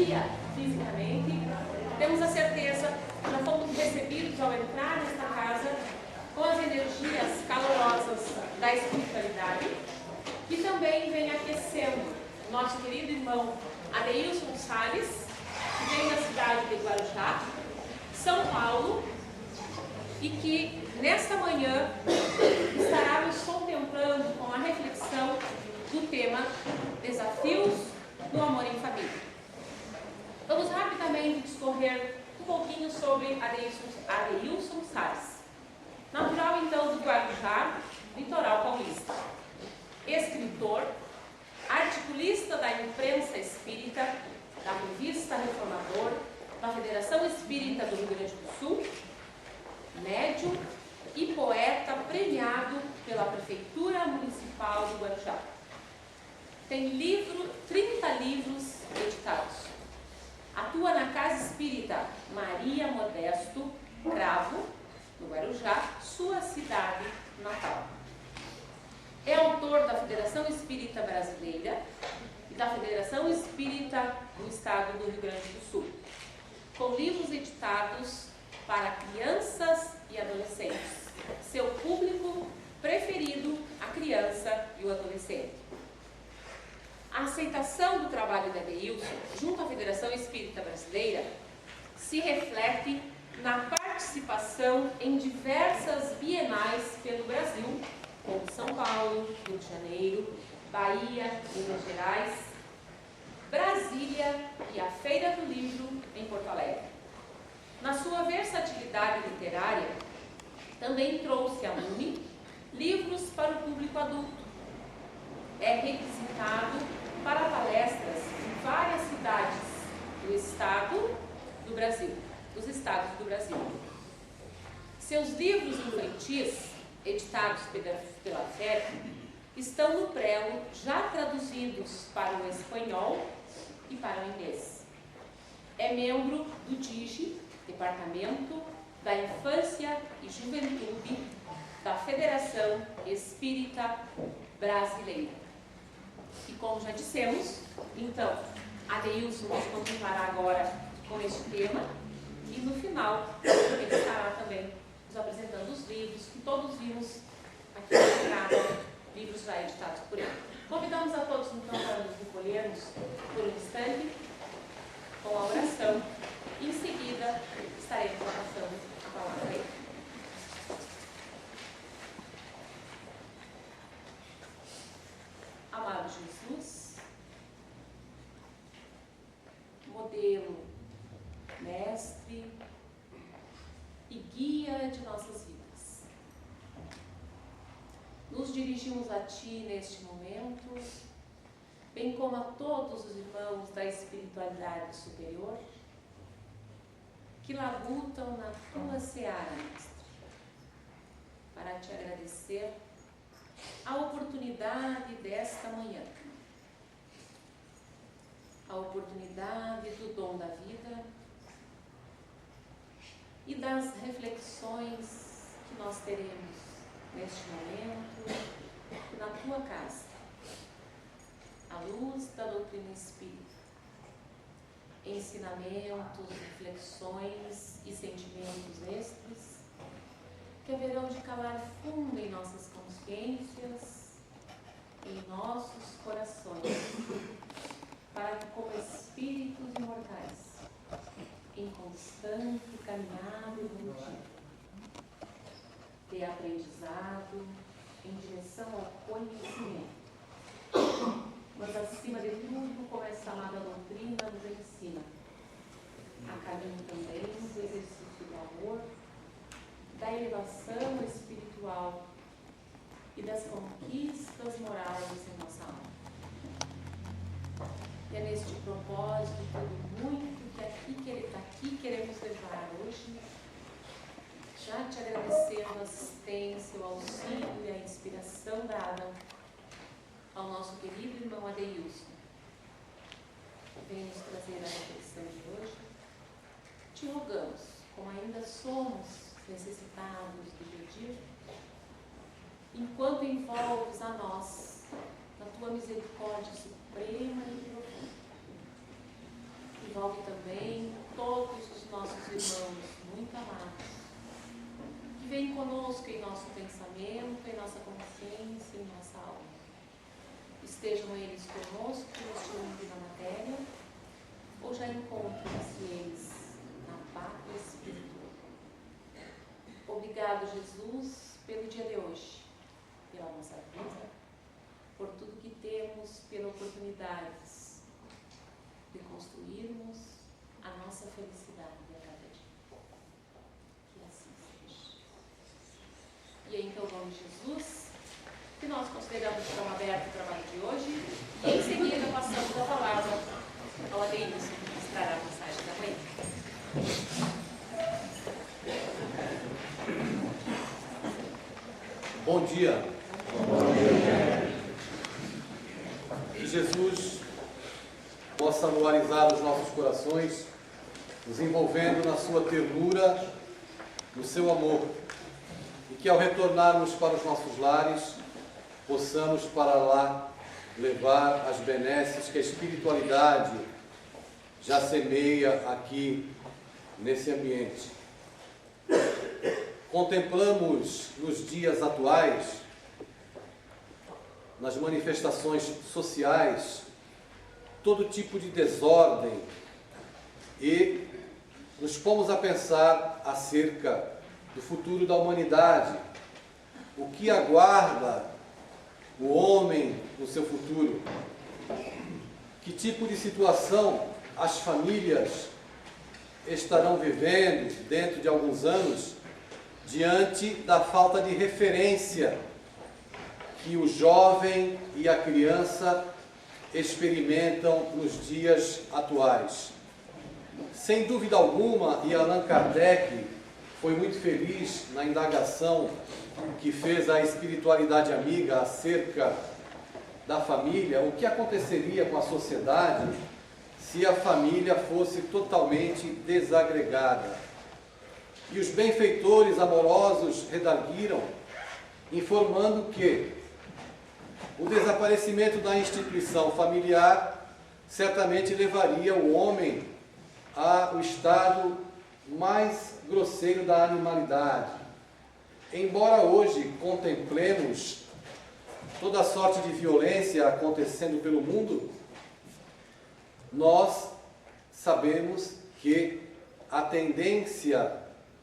dia fisicamente, temos a certeza que já fomos recebidos ao entrar nesta casa com as energias calorosas da espiritualidade, que também vem aquecendo o nosso querido irmão Adeilson Salles, que vem da cidade de Guarujá, São Paulo, e que nesta manhã estará nos contemplando com a reflexão do tema Desafios do Amor em Família. Vamos rapidamente discorrer um pouquinho sobre Adeilson Salles. Natural então do Guarujá, litoral paulista. Escritor, articulista da imprensa espírita, da revista Reformador, da Federação Espírita do Rio Grande do Sul, médium e poeta premiado pela Prefeitura Municipal do Guarujá. Tem 30 livros editados. Atua na Casa Espírita Maria Modesto Cravo, no Guarujá, sua cidade natal. É autor da Federação Espírita Brasileira e da Federação Espírita do Estado do Rio Grande do Sul, com livros editados para crianças e adolescentes. Seu público preferido, a criança e o adolescente. A aceitação do trabalho de Adeilson junto à Federação Espírita Brasileira se reflete na participação em diversas bienais pelo Brasil, como São Paulo, Rio de Janeiro, Bahia, Minas Gerais, Brasília e a Feira do Livro em Porto Alegre. Na sua versatilidade literária, também trouxe à UNE livros para o público adulto. É requisitado para palestras em várias cidades dos estados do Brasil. Seus livros infantis, editados pela FEB, estão no prelo já traduzidos para o espanhol e para o inglês. É membro do DIGI, Departamento da Infância e Juventude da Federação Espírita Brasileira. E como já dissemos, então, Adeilson nos contemplará agora com este tema e no final ele estará também nos apresentando os livros que todos vimos aqui na casa, livros já editados por ele. Convidamos a todos então para nos recolhermos por um instante com a oração e em seguida estaremos passando a palavra a ele. Amado Jesus, modelo, mestre e guia de nossas vidas, nos dirigimos a Ti neste momento, bem como a todos os irmãos da espiritualidade superior que labutam na Tua seara, Mestre, para Te agradecer a oportunidade desta manhã, a oportunidade do dom da vida e das reflexões que nós teremos neste momento na Tua casa, à luz da doutrina espírita, ensinamentos, reflexões e sentimentos estes que haverão de calar fundo em nossas consciências, em nossos corações, para que, como espíritos imortais, em constante caminhada evolutiva, de aprendizado em direção ao conhecimento, mas acima de tudo, como essa amada doutrina nos ensina, a caminho também do exercício do amor, da elevação espiritual e das conquistas morais em nossa alma. E é neste propósito tudo muito que aqui queremos levar hoje, já te agradecendo a assistência, o auxílio e a inspiração dada ao nosso querido irmão Adeilson. Vem nos trazer a reflexão de hoje. Te rogamos, como ainda somos necessitados de pedir, enquanto envolves a nós na Tua misericórdia suprema e profunda, envolve também todos os nossos irmãos muito amados, que vêm conosco em nosso pensamento, em nossa consciência, em nossa alma. Estejam eles conosco neste mundo da matéria, ou já encontram-se eles na pátria espiritual. Obrigado, Jesus, pelo dia de hoje, pela nossa vida, por tudo que temos, pela oportunidade de construirmos a nossa felicidade a cada dia. Que assim seja. E em teu nome, Jesus, que nós consideramos como aberto o trabalho de hoje, e em seguida passamos a palavra ao Adeilson, que nos trará a mensagem da manhã. Bom dia. Bom dia. Que Jesus possa anualizar os nossos corações, nos envolvendo na sua ternura, no seu amor, e que ao retornarmos para os nossos lares, possamos para lá levar as benesses que a espiritualidade já semeia aqui nesse ambiente. Contemplamos nos dias atuais, nas manifestações sociais, todo tipo de desordem e nos pomos a pensar acerca do futuro da humanidade, o que aguarda o homem no seu futuro, que tipo de situação as famílias estarão vivendo dentro de alguns anos, diante da falta de referência que o jovem e a criança experimentam nos dias atuais. Sem dúvida alguma, e Allan Kardec foi muito feliz na indagação que fez à espiritualidade amiga acerca da família, o que aconteceria com a sociedade se a família fosse totalmente desagregada. E os benfeitores amorosos redarguiram, informando que o desaparecimento da instituição familiar certamente levaria o homem ao estado mais grosseiro da animalidade. Embora hoje contemplemos toda sorte de violência acontecendo pelo mundo, nós sabemos que a tendência,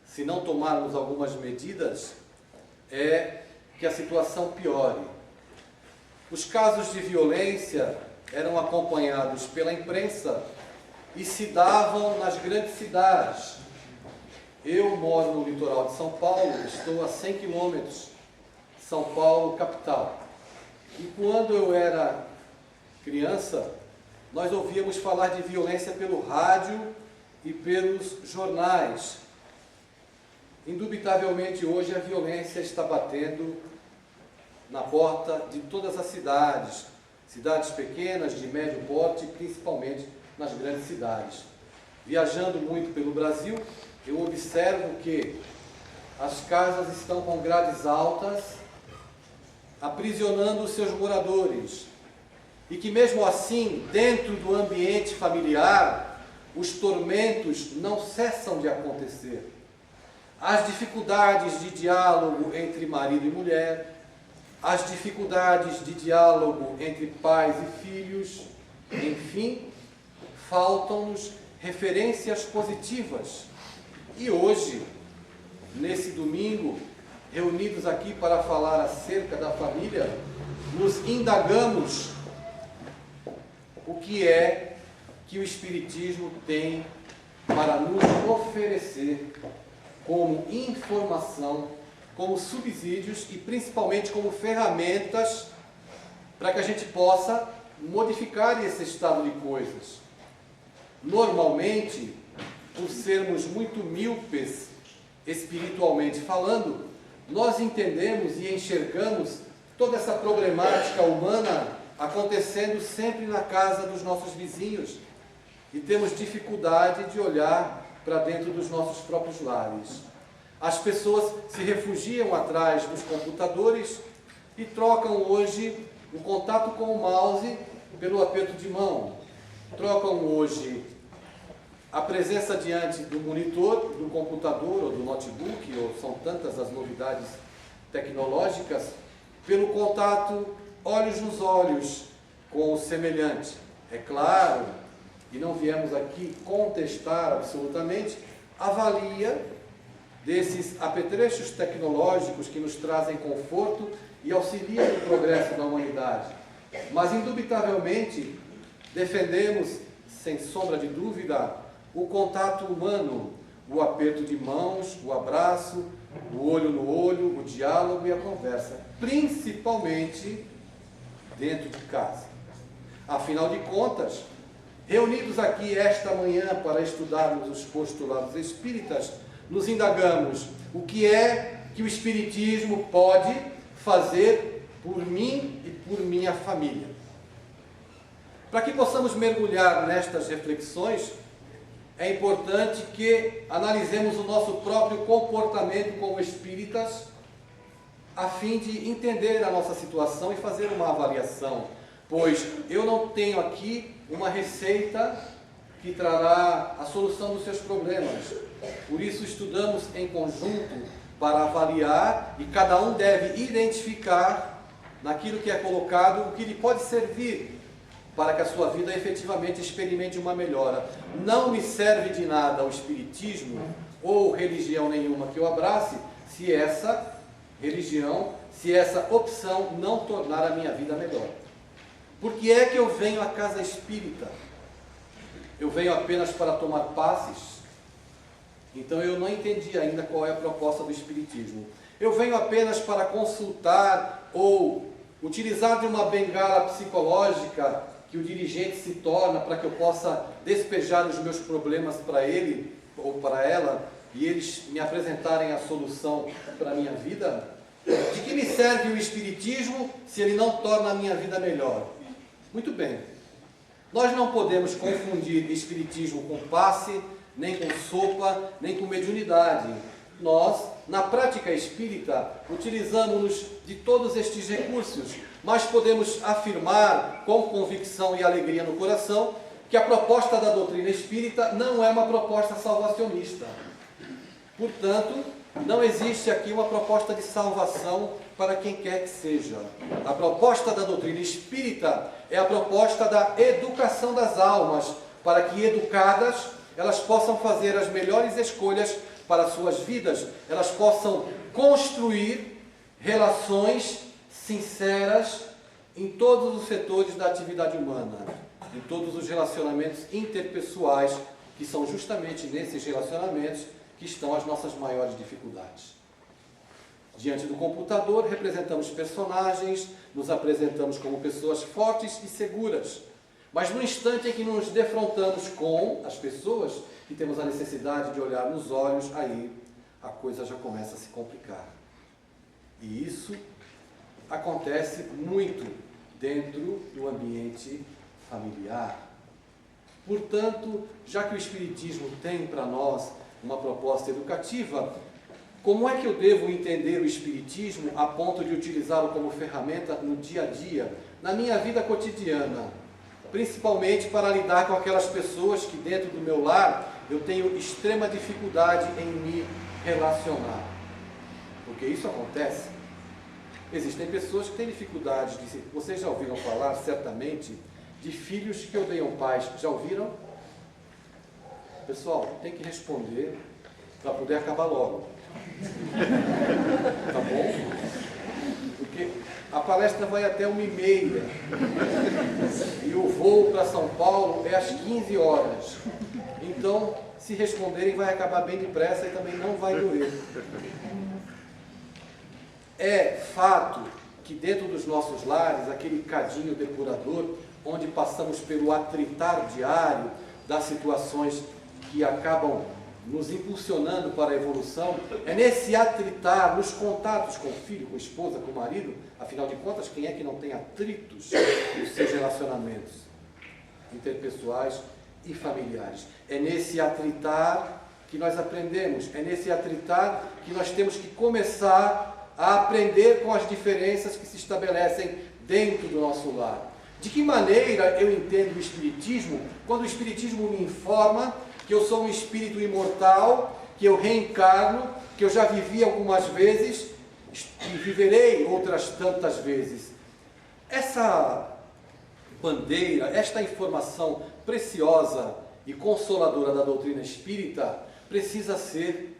se não tomarmos algumas medidas, é que a situação piore. Os casos de violência eram acompanhados pela imprensa e se davam nas grandes cidades. Eu moro no litoral de São Paulo, estou a 100 quilômetros, São Paulo, capital. E quando eu era criança, nós ouvíamos falar de violência pelo rádio e pelos jornais. Indubitavelmente hoje a violência está batendo na porta de todas as cidades, cidades pequenas, de médio porte, principalmente nas grandes cidades. Viajando muito pelo Brasil, eu observo que as casas estão com grades altas, aprisionando os seus moradores, e que mesmo assim, dentro do ambiente familiar, os tormentos não cessam de acontecer. As dificuldades de diálogo entre marido e mulher, as dificuldades de diálogo entre pais e filhos, enfim, faltam-nos referências positivas. E hoje, nesse domingo, reunidos aqui para falar acerca da família, nos indagamos o que é que o Espiritismo tem para nos oferecer como informação, como subsídios e principalmente como ferramentas para que a gente possa modificar esse estado de coisas. Normalmente, por sermos muito míopes espiritualmente falando, nós entendemos e enxergamos toda essa problemática humana acontecendo sempre na casa dos nossos vizinhos e temos dificuldade de olhar para dentro dos nossos próprios lares. As pessoas se refugiam atrás dos computadores e trocam hoje o contato com o mouse pelo aperto de mão. Trocam hoje a presença diante do monitor, do computador ou do notebook, ou são tantas as novidades tecnológicas, pelo contato olhos nos olhos com o semelhante. É claro, e não viemos aqui contestar absolutamente a valia desses apetrechos tecnológicos que nos trazem conforto e auxiliam no progresso da humanidade. Mas, indubitavelmente, defendemos, sem sombra de dúvida, o contato humano, o aperto de mãos, o abraço, o olho no olho, o diálogo e a conversa, principalmente dentro de casa. Afinal de contas, reunidos aqui esta manhã para estudarmos os postulados espíritas, nos indagamos o que é que o Espiritismo pode fazer por mim e por minha família. Para que possamos mergulhar nestas reflexões, é importante que analisemos o nosso próprio comportamento como espíritas, a fim de entender a nossa situação e fazer uma avaliação, pois eu não tenho aqui uma receita que trará a solução dos seus problemas. Por isso estudamos em conjunto para avaliar e cada um deve identificar naquilo que é colocado o que lhe pode servir para que a sua vida efetivamente experimente uma melhora. Não me serve de nada o espiritismo ou religião nenhuma que eu abrace se essa religião, se essa opção não tornar a minha vida melhor. Por que é que eu venho à casa espírita? Eu venho apenas para tomar passes? Então eu não entendi ainda qual é a proposta do espiritismo. Eu venho apenas para consultar ou utilizar de uma bengala psicológica que o dirigente se torna para que eu possa despejar os meus problemas para ele ou para ela e eles me apresentarem a solução para a minha vida? De que me serve o espiritismo se ele não torna a minha vida melhor? Muito bem. Nós não podemos confundir espiritismo com passe, nem com sopa, nem com mediunidade. Nós, na prática espírita, utilizamos-nos de todos estes recursos, mas podemos afirmar com convicção e alegria no coração que a proposta da doutrina espírita não é uma proposta salvacionista. Portanto, não existe aqui uma proposta de salvação para quem quer que seja. A proposta da doutrina espírita é a proposta da educação das almas, para que, educadas, elas possam fazer as melhores escolhas para as suas vidas, elas possam construir relações sinceras em todos os setores da atividade humana, em todos os relacionamentos interpessoais, que são justamente nesses relacionamentos que estão as nossas maiores dificuldades. Diante do computador, representamos personagens, nos apresentamos como pessoas fortes e seguras. Mas no instante em que nos defrontamos com as pessoas, que temos a necessidade de olhar nos olhos, aí a coisa já começa a se complicar. E isso acontece muito dentro do ambiente familiar. Portanto, já que o Espiritismo tem para nós uma proposta educativa, como é que eu devo entender o Espiritismo a ponto de utilizá-lo como ferramenta no dia a dia, na minha vida cotidiana? Principalmente para lidar com aquelas pessoas que dentro do meu lar eu tenho extrema dificuldade em me relacionar. Porque isso acontece. Existem pessoas que têm dificuldade de... Vocês já ouviram falar, certamente, de filhos que odeiam pais. Já ouviram? Pessoal, tem que responder para poder acabar logo. Tá bom? Porque a palestra vai até 1h30 e o voo para São Paulo é às 15 horas. Então, se responderem, vai acabar bem depressa e também não vai doer. É fato que dentro dos nossos lares, aquele cadinho depurador, onde passamos pelo atritar diário das situações que acabam nos impulsionando para a evolução, é nesse atritar, nos contatos com o filho, com a esposa, com o marido, afinal de contas, quem é que não tem atritos nos seus relacionamentos interpessoais e familiares? É nesse atritar que nós aprendemos, é nesse atritar que nós temos que começar a aprender com as diferenças que se estabelecem dentro do nosso lar. De que maneira eu entendo o Espiritismo quando o Espiritismo me informa que eu sou um espírito imortal, que eu reencarno, que eu já vivi algumas vezes e viverei outras tantas vezes. Essa bandeira, esta informação preciosa e consoladora da doutrina espírita precisa ser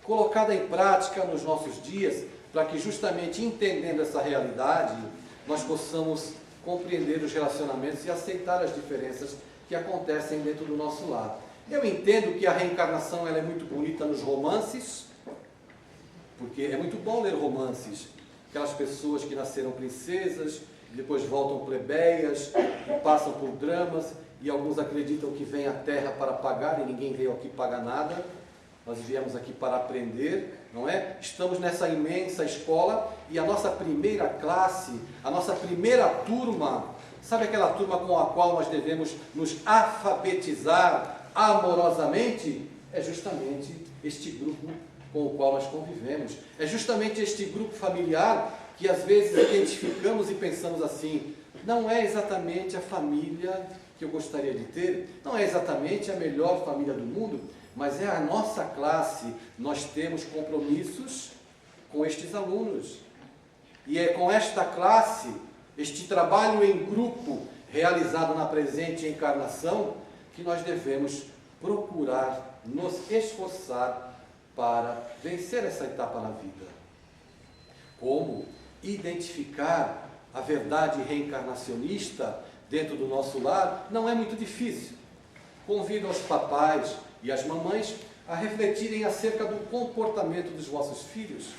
colocada em prática nos nossos dias, para que justamente entendendo essa realidade, nós possamos compreender os relacionamentos e aceitar as diferenças que acontecem dentro do nosso lar. Eu entendo que a reencarnação ela é muito bonita nos romances, porque é muito bom ler romances, aquelas pessoas que nasceram princesas, depois voltam plebeias, e passam por dramas, e alguns acreditam que vem à Terra para pagar, e ninguém veio aqui pagar nada. Nós viemos aqui para aprender, não é? Estamos nessa imensa escola, e a nossa primeira classe, a nossa primeira turma, sabe aquela turma com a qual nós devemos nos alfabetizar amorosamente? É justamente este grupo com o qual nós convivemos. É justamente este grupo familiar que às vezes identificamos e pensamos assim: não é exatamente a família que eu gostaria de ter, não é exatamente a melhor família do mundo, mas é a nossa classe. Nós temos compromissos com estes alunos. E é com esta classe, este trabalho em grupo realizado na presente encarnação, que nós devemos procurar nos esforçar para vencer essa etapa na vida. Como identificar a verdade reencarnacionista dentro do nosso lar não é muito difícil. Convido os papais e as mamães a refletirem acerca do comportamento dos vossos filhos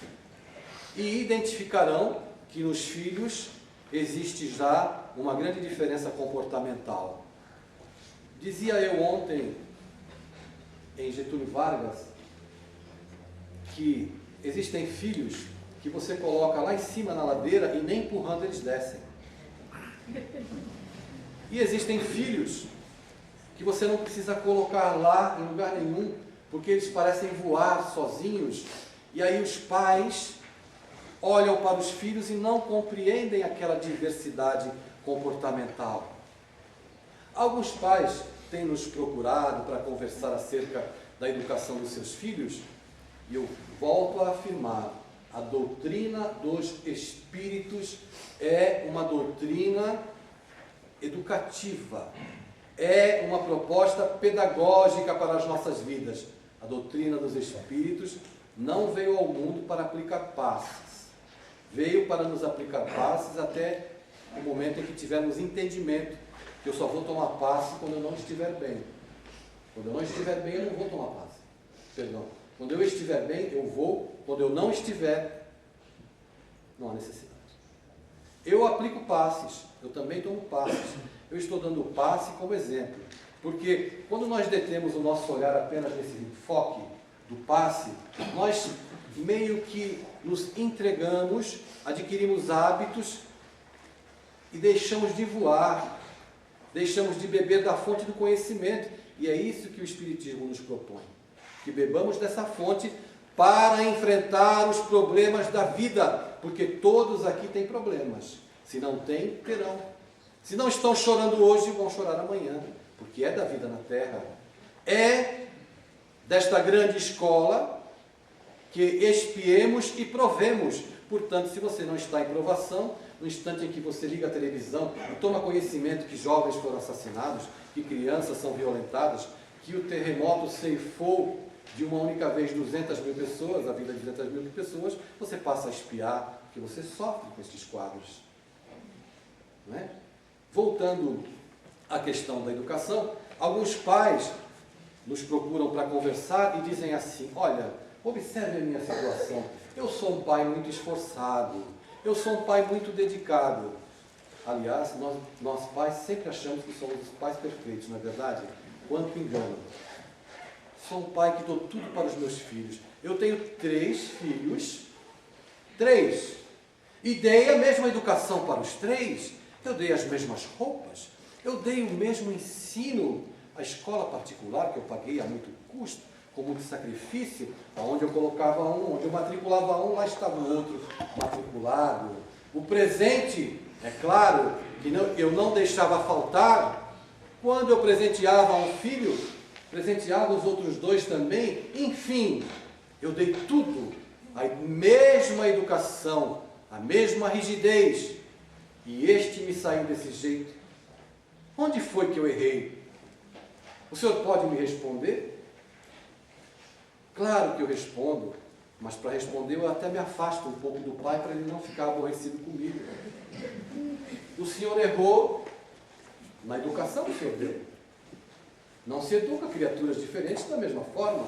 e identificarão que nos filhos existe já uma grande diferença comportamental. Dizia eu ontem em Getúlio Vargas que existem filhos que você coloca lá em cima na ladeira e nem empurrando eles descem. E existem filhos que você não precisa colocar lá em lugar nenhum, porque eles parecem voar sozinhos, e aí os pais olham para os filhos e não compreendem aquela diversidade comportamental. Alguns pais têm nos procurado para conversar acerca da educação dos seus filhos, e eu volto a afirmar: a doutrina dos espíritos é uma doutrina educativa, é uma proposta pedagógica para as nossas vidas. A doutrina dos espíritos não veio ao mundo para aplicar passes, veio para nos aplicar passes até o momento em que tivermos entendimento que eu só vou tomar passe quando eu não estiver bem. Quando eu não estiver bem, eu não vou tomar passe. Perdão. Quando eu estiver bem, eu vou. Quando eu não estiver, não há necessidade. Eu aplico passes, eu também tomo passes. Eu estou dando passe como exemplo, porque quando nós detemos o nosso olhar apenas nesse enfoque do passe, nós meio que nos entregamos, adquirimos hábitos e deixamos de voar, deixamos de beber da fonte do conhecimento. E é isso que o Espiritismo nos propõe, que bebamos dessa fonte para enfrentar os problemas da vida, porque todos aqui têm problemas. Se não têm, terão. Se não estão chorando hoje, vão chorar amanhã, porque é da vida na Terra. É desta grande escola que expiemos e provemos. Portanto, se você não está em provação, no instante em que você liga a televisão e toma conhecimento que jovens foram assassinados, que crianças são violentadas, que o terremoto ceifou de uma única vez 200 mil pessoas, a vida de 200 mil pessoas, você passa a espiar, porque você sofre com estes quadros. Não é? Voltando à questão da educação, alguns pais nos procuram para conversar e dizem assim: olha, observe a minha situação, eu sou um pai muito esforçado, eu sou um pai muito dedicado. Aliás, nós pais sempre achamos que somos os pais perfeitos, não é verdade? Quanto engano. Sou um pai que dou tudo para os meus filhos. Eu tenho 3 filhos, 3, e dei a mesma educação para os 3. Eu dei as mesmas roupas, eu dei o mesmo ensino. A escola particular, que eu paguei a muito custo, com muito sacrifício, onde eu colocava um, onde eu matriculava um, lá estava o outro matriculado. O presente, é claro, que eu não deixava faltar. Quando eu presenteava um filho, presenteava os outros 2 também, enfim, eu dei tudo, a mesma educação, a mesma rigidez, e este me saiu desse jeito. Onde foi que eu errei? O senhor pode me responder? Claro que eu respondo, mas para responder eu até me afasto um pouco do pai para ele não ficar aborrecido comigo. O senhor errou na educação que o senhor deu. Não se educa criaturas diferentes da mesma forma.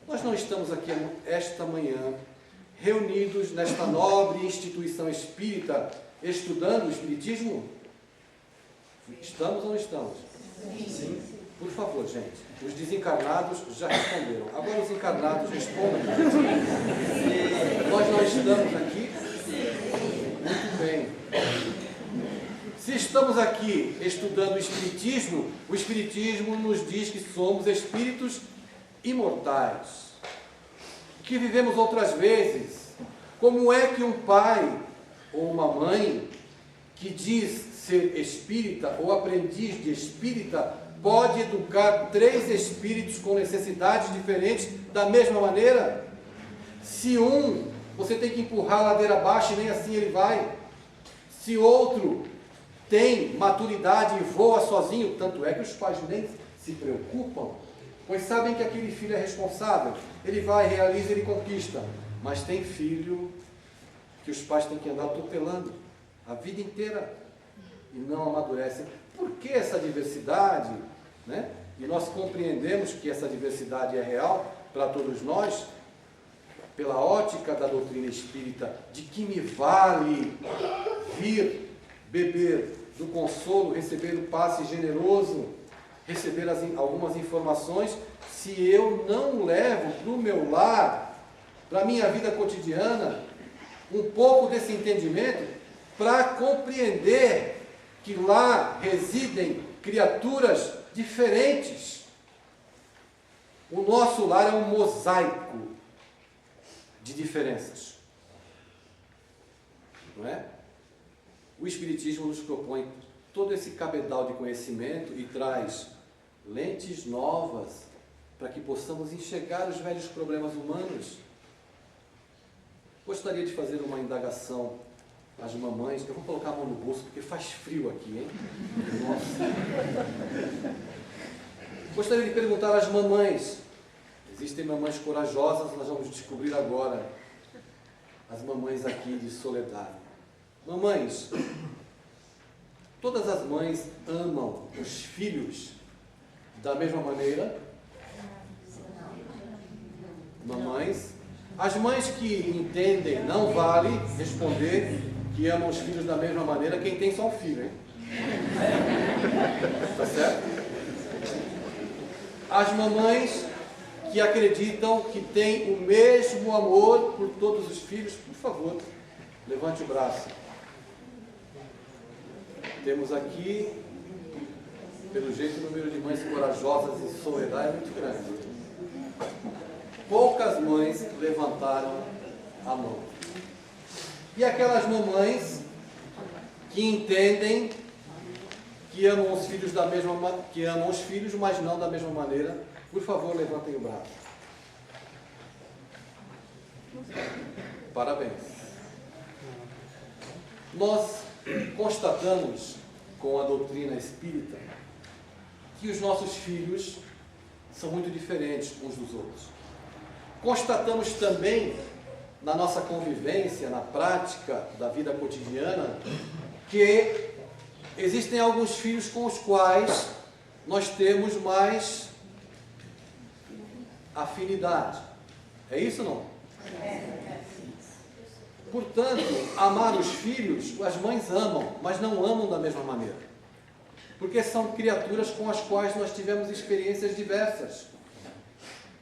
Nós não estamos aqui esta manhã reunidos nesta nobre instituição espírita estudando o Espiritismo? Estamos ou não estamos? Sim. Por favor, gente, os desencarnados já responderam. Agora os encarnados respondam. Nós não estamos aqui? Muito bem. Se estamos aqui estudando o Espiritismo nos diz que somos espíritos imortais, que vivemos outras vezes. Como é que um pai ou uma mãe que diz ser espírita ou aprendiz de espírita pode educar 3 espíritos com necessidades diferentes da mesma maneira? Se um, você tem que empurrar a ladeira abaixo e nem assim ele vai. Se outro tem maturidade e voa sozinho, tanto é que os pais nem se preocupam, pois sabem que aquele filho é responsável. Ele vai, realiza, ele conquista. Mas tem filho que os pais têm que andar tutelando a vida inteira e não amadurecem. Por que essa diversidade? Né? E nós compreendemos que essa diversidade é real para todos nós, pela ótica da doutrina espírita, de que me vale vir beber do consolo, receber o passe generoso, receber algumas informações, se eu não levo para o meu lar, para a minha vida cotidiana, um pouco desse entendimento, para compreender que lá residem criaturas diferentes. O nosso lar é um mosaico de diferenças. Não é? O Espiritismo nos propõe todo esse cabedal de conhecimento e traz lentes novas para que possamos enxergar os velhos problemas humanos. Gostaria de fazer uma indagação às mamães. Eu vou colocar a mão no bolso porque faz frio aqui, hein? Nossa. Gostaria de perguntar às mamães. Existem mamães corajosas, nós vamos descobrir agora. As mamães aqui de Soledade. Mamães, todas as mães amam os filhos da mesma maneira? Mamães? As mães que entendem, não vale responder que amam os filhos da mesma maneira quem tem só um filho, hein? Tá certo? As mamães que acreditam que têm o mesmo amor por todos os filhos, por favor, levante o braço. Temos aqui, pelo jeito, o número de mães corajosas em Soledade é muito grande. Poucas mães levantaram a mão. E aquelas mamães que entendem que amam os filhos que amam os filhos, mas não da mesma maneira, por favor, levantem o braço. Parabéns. Nós constatamos com a doutrina espírita que os nossos filhos são muito diferentes uns dos outros. Constatamos também, na nossa convivência, na prática da vida cotidiana, que existem alguns filhos com os quais nós temos mais afinidade. É isso ou não? Portanto, amar os filhos, as mães amam, mas não amam da mesma maneira. Porque são criaturas com as quais nós tivemos experiências diversas.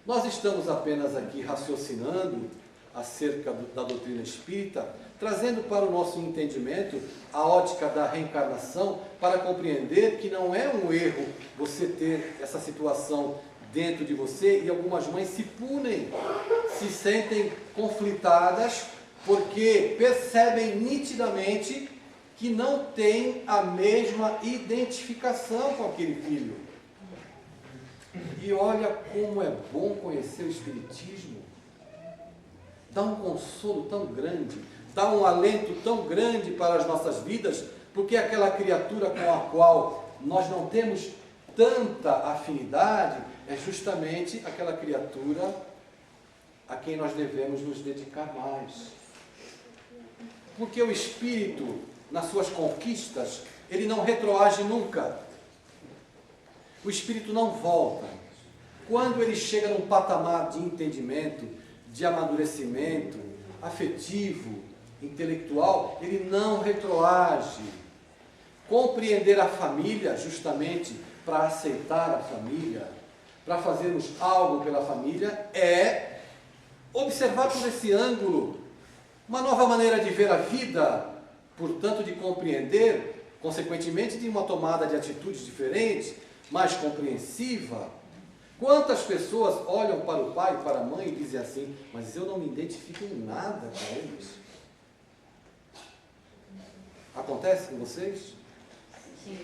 Nós estamos apenas aqui raciocinando acerca da doutrina espírita, trazendo para o nosso entendimento a ótica da reencarnação, para compreender que não é um erro você ter essa situação dentro de você, e algumas mães se punem, se sentem conflitadas, porque percebem nitidamente que não tem a mesma identificação com aquele filho. E olha como é bom conhecer o Espiritismo. Dá um consolo tão grande, dá um alento tão grande para as nossas vidas, porque aquela criatura com a qual nós não temos tanta afinidade é justamente aquela criatura a quem nós devemos nos dedicar mais. Porque o Espírito, nas suas conquistas, ele não retroage nunca. O Espírito não volta. Quando ele chega num patamar de entendimento, de amadurecimento, afetivo, intelectual, ele não retroage. Compreender a família, justamente para aceitar a família, para fazermos algo pela família, é observar por esse ângulo uma nova maneira de ver a vida, portanto de compreender, consequentemente de uma tomada de atitudes diferentes, mais compreensiva. Quantas pessoas olham para o pai e para a mãe e dizem assim, mas eu não me identifico em nada com eles. Acontece com vocês? Sim.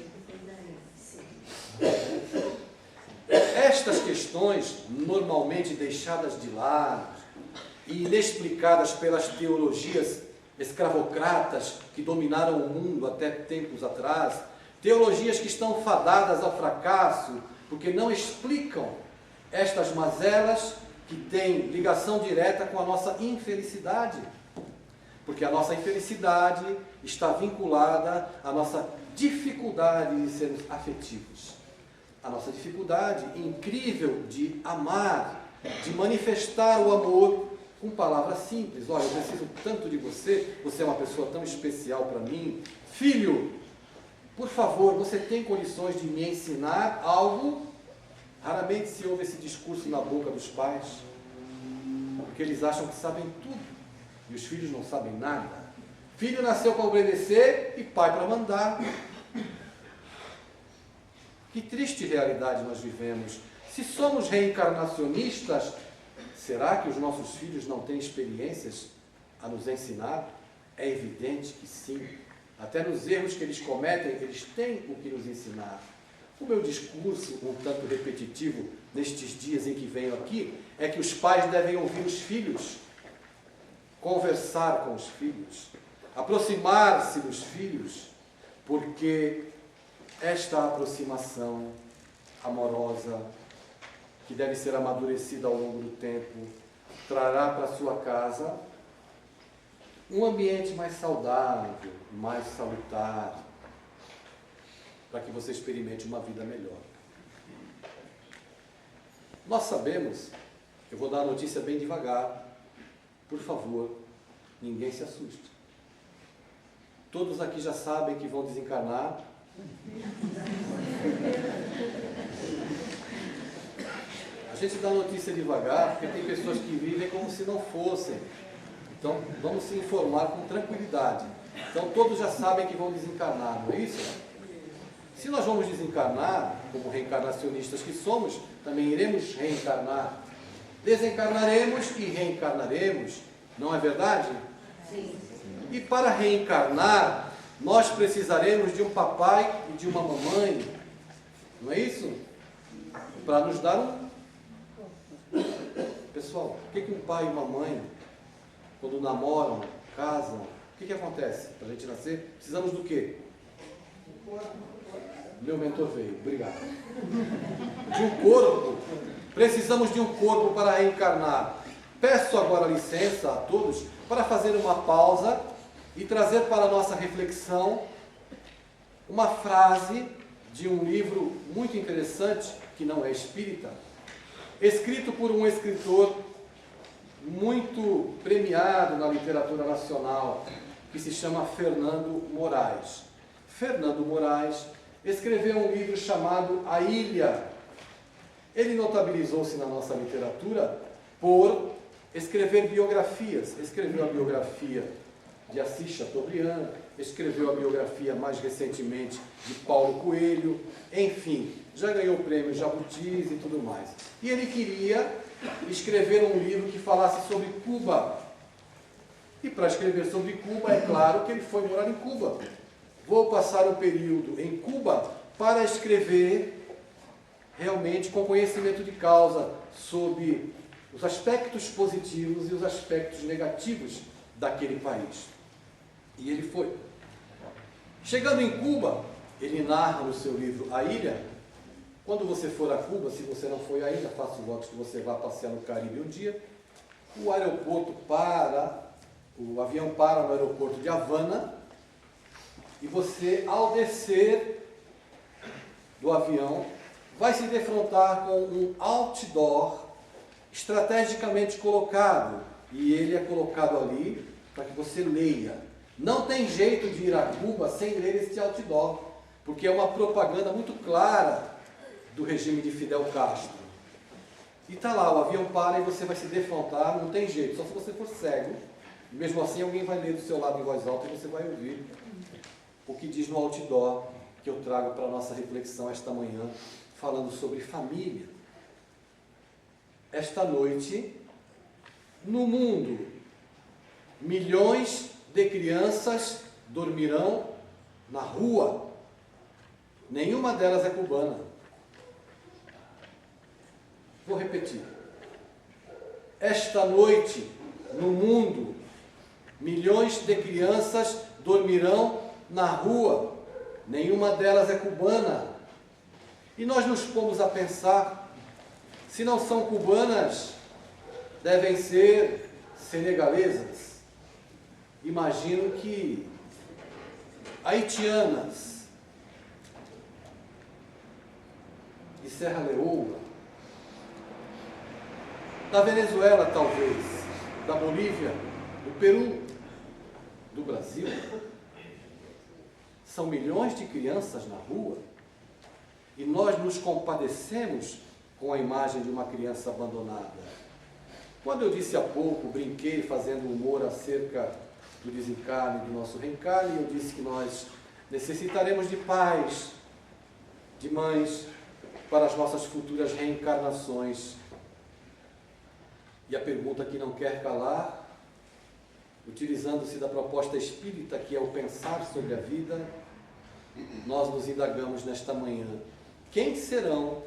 Estas questões, normalmente deixadas de lado e inexplicadas pelas teologias escravocratas que dominaram o mundo até tempos atrás, teologias que estão fadadas ao fracasso, porque não explicam estas mazelas que têm ligação direta com a nossa infelicidade. Porque a nossa infelicidade está vinculada à nossa dificuldade de sermos afetivos. A nossa dificuldade incrível de amar, de manifestar o amor com palavras simples. Olha, eu preciso tanto de você, você é uma pessoa tão especial para mim. Filho, por favor, você tem condições de me ensinar algo? Raramente se ouve esse discurso na boca dos pais, porque eles acham que sabem tudo, e os filhos não sabem nada. Filho nasceu para obedecer e pai para mandar. Que triste realidade nós vivemos. Se somos reencarnacionistas, será que os nossos filhos não têm experiências a nos ensinar? É evidente que sim. Até nos erros que eles cometem, eles têm o que nos ensinar. O meu discurso, um tanto repetitivo, nestes dias em que venho aqui, é que os pais devem ouvir os filhos, conversar com os filhos, aproximar-se dos filhos, porque esta aproximação amorosa, que deve ser amadurecida ao longo do tempo, trará para a sua casa um ambiente mais saudável, mais salutar, para que você experimente uma vida melhor. Nós sabemos, eu vou dar a notícia bem devagar, por favor, ninguém se assuste. Todos aqui já sabem que vão desencarnar. A gente dá a notícia devagar, porque tem pessoas que vivem como se não fossem. Então, vamos se informar com tranquilidade. Então, todos já sabem que vão desencarnar, não é isso? Se nós vamos desencarnar, como reencarnacionistas que somos, também iremos reencarnar. Desencarnaremos e reencarnaremos, não é verdade? Sim. E para reencarnar, nós precisaremos de um papai e de uma mamãe, não é isso? Para nos dar um... Pessoal, o que um pai e uma mãe, quando namoram, casam, o que acontece? Para a gente nascer, precisamos do quê? Meu mentor veio, obrigado. De um corpo. Precisamos de um corpo para reencarnar. Peço agora licença a todos para fazer uma pausa e trazer para a nossa reflexão uma frase de um livro muito interessante, que não é espírita, escrito por um escritor muito premiado na literatura nacional, que se chama Fernando Moraes. Fernando Moraes escreveu um livro chamado A Ilha. Ele notabilizou-se na nossa literatura por escrever biografias. Escreveu a biografia de Assis Chateaubriand, escreveu a biografia mais recentemente de Paulo Coelho, enfim, já ganhou o prêmio Jabutis e tudo mais. E ele queria escrever um livro que falasse sobre Cuba. E para escrever sobre Cuba, é claro que ele foi morar em Cuba. Vou passar um período em Cuba para escrever realmente com conhecimento de causa sobre os aspectos positivos e os aspectos negativos daquele país. E ele foi. Chegando em Cuba, ele narra no seu livro A Ilha. Quando você for a Cuba, se você não foi ainda, faça o voto que você vá passear no Caribe um dia. O avião para no aeroporto de Havana e você, ao descer do avião, vai se defrontar com um outdoor estrategicamente colocado. E ele é colocado ali para que você leia. Não tem jeito de ir a Cuba sem ler este outdoor, porque é uma propaganda muito clara do regime de Fidel Castro. E está lá, o avião para e você vai se defrontar, não tem jeito, só se você for cego. E mesmo assim alguém vai ler do seu lado em voz alta e você vai ouvir o que diz no outdoor que eu trago para a nossa reflexão esta manhã, falando sobre família. Esta noite, no mundo, milhões de crianças dormirão na rua. Nenhuma delas é cubana. Vou repetir. Esta noite, no mundo, milhões de crianças dormirão na rua. Nenhuma delas é cubana. E nós nos pomos a pensar, se não são cubanas, devem ser senegalesas. Imagino que haitianas de Serra Leoa, da Venezuela talvez, da Bolívia, do Peru, do Brasil. São milhões de crianças na rua e nós nos compadecemos com a imagem de uma criança abandonada. Quando eu disse há pouco, brinquei fazendo humor acerca do desencarne do nosso reencarne, eu disse que nós necessitaremos de pais, de mães, para as nossas futuras reencarnações. E a pergunta que não quer calar, utilizando-se da proposta espírita, que é o pensar sobre a vida, nós nos indagamos nesta manhã: quem serão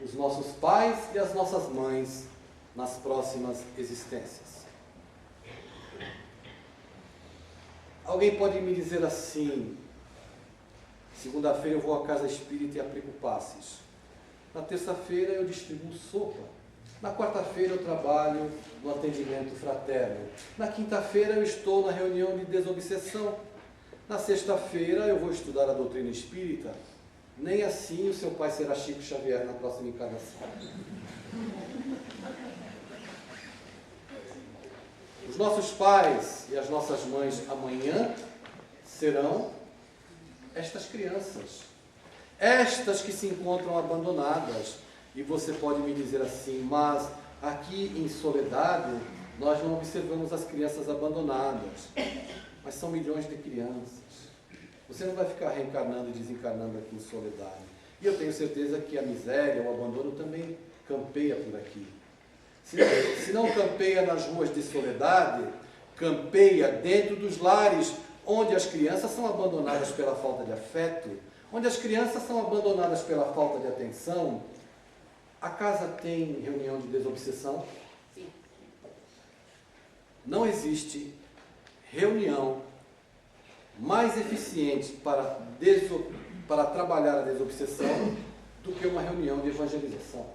os nossos pais e as nossas mães nas próximas existências? Alguém pode me dizer assim: segunda-feira eu vou à casa espírita e aplico passes. Na terça-feira eu distribuo sopa. Na quarta-feira eu trabalho no atendimento fraterno. Na quinta-feira eu estou na reunião de desobsessão. Na sexta-feira eu vou estudar a doutrina espírita. Nem assim o seu pai será Chico Xavier na próxima encarnação. Os nossos pais e as nossas mães amanhã serão estas crianças. Estas que se encontram abandonadas. E você pode me dizer assim: mas aqui em Soledade nós não observamos as crianças abandonadas. Mas são milhões de crianças. Você não vai ficar reencarnando e desencarnando aqui em Soledade. E eu tenho certeza que a miséria, o abandono também campeia por aqui. Se não campeia nas ruas de Soledade, campeia dentro dos lares onde as crianças são abandonadas pela falta de afeto, onde as crianças são abandonadas pela falta de atenção. A casa tem reunião de desobsessão? Sim. Não existe reunião mais eficiente para trabalhar a desobsessão do que uma reunião de evangelização.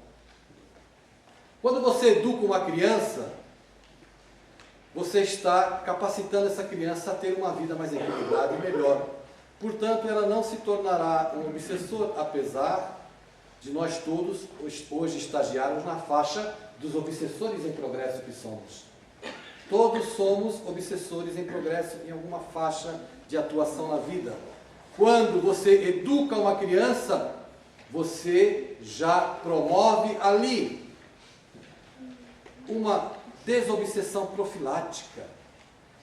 Quando você educa uma criança, você está capacitando essa criança a ter uma vida mais equilibrada e melhor. Portanto, ela não se tornará um obsessor, apesar de nós todos hoje estagiarmos na faixa dos obsessores em progresso que somos. Todos somos obsessores em progresso em alguma faixa de atuação na vida. Quando você educa uma criança, você já promove ali uma desobsessão profilática.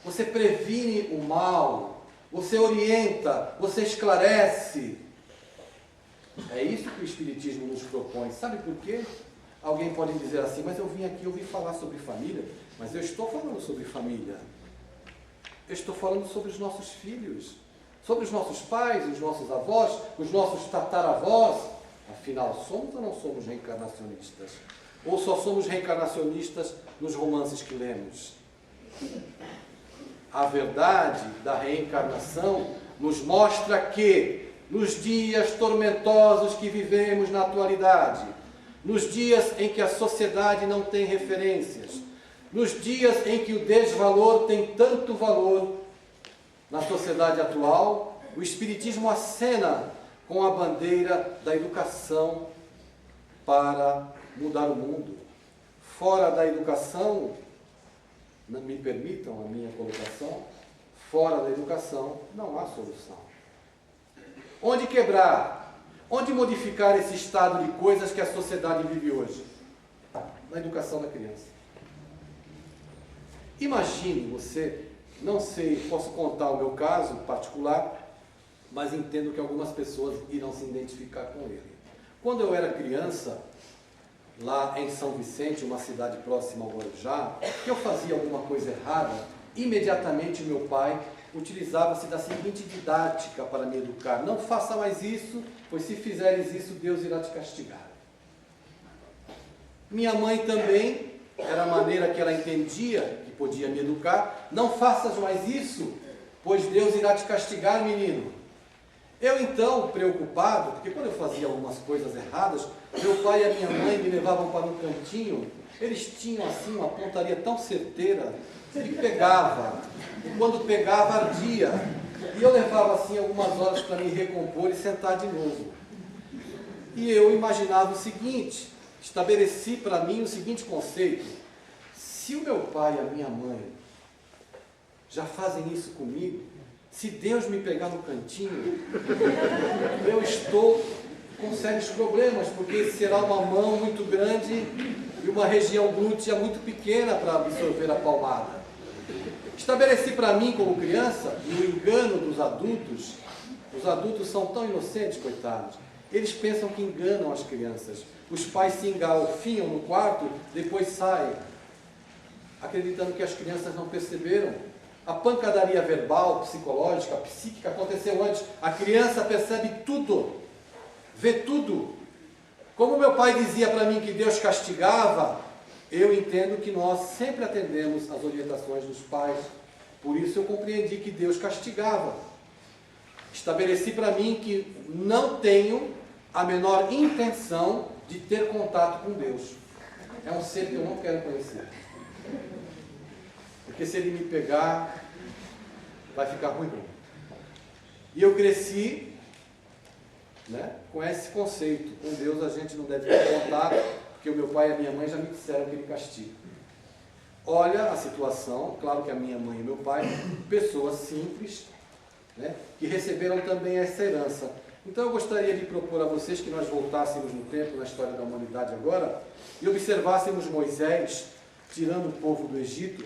Você previne o mal, você orienta, você esclarece. É isso que o Espiritismo nos propõe. Sabe por quê? Alguém pode dizer assim: mas eu vim aqui ouvir falar sobre família. Mas eu estou falando sobre família. Eu estou falando sobre os nossos filhos, sobre os nossos pais, os nossos avós, os nossos tataravós. Afinal, somos ou não somos reencarnacionistas? Ou só somos reencarnacionistas nos romances que lemos? A verdade da reencarnação nos mostra que, nos dias tormentosos que vivemos na atualidade, nos dias em que a sociedade não tem referências, nos dias em que o desvalor tem tanto valor na sociedade atual, o Espiritismo acena com a bandeira da educação para mudar o mundo. Fora da educação, não me permitam a minha colocação, fora da educação não há solução. Onde quebrar? Onde modificar esse estado de coisas que a sociedade vive hoje? Na educação da criança. Imagine você, não sei, posso contar o meu caso particular, mas entendo que algumas pessoas irão se identificar com ele. Quando eu era criança, lá em São Vicente, uma cidade próxima ao Guarujá, que eu fazia alguma coisa errada, imediatamente meu pai utilizava-se da seguinte didática para me educar: não faça mais isso, pois se fizeres isso, Deus irá te castigar. Minha mãe também, era a maneira que ela entendia que podia me educar: não faças mais isso, pois Deus irá te castigar, menino. Eu então, preocupado, porque quando eu fazia algumas coisas erradas, meu pai e a minha mãe me levavam para um cantinho, eles tinham assim uma pontaria tão certeira, que pegava, e quando pegava ardia, e eu levava assim algumas horas para me recompor e sentar de novo. E eu imaginava o seguinte, estabeleci para mim o seguinte conceito: se o meu pai e a minha mãe já fazem isso comigo, se Deus me pegar no cantinho, eu estou com sérios problemas, porque será uma mão muito grande e uma região glútea muito pequena para absorver a palmada. Estabeleci para mim, como criança, o engano dos adultos. Os adultos são tão inocentes, coitados. Eles pensam que enganam as crianças. Os pais se engalfinham no quarto, depois saem, acreditando que as crianças não perceberam. A pancadaria verbal, psicológica, psíquica aconteceu antes. A criança percebe tudo, vê tudo. Como meu pai dizia para mim que Deus castigava, eu entendo que nós sempre atendemos às orientações dos pais. Por isso eu compreendi que Deus castigava. Estabeleci para mim que não tenho a menor intenção de ter contato com Deus. É um ser que eu não quero conhecer. Porque se ele me pegar, vai ficar ruim. E eu cresci, né, com esse conceito. Com Deus a gente não deve ter contato, porque o meu pai e a minha mãe já me disseram que ele castiga. Olha a situação, claro que a minha mãe e meu pai, pessoas simples, né, que receberam também essa herança. Então eu gostaria de propor a vocês que nós voltássemos no tempo, na história da humanidade agora, e observássemos Moisés tirando o povo do Egito,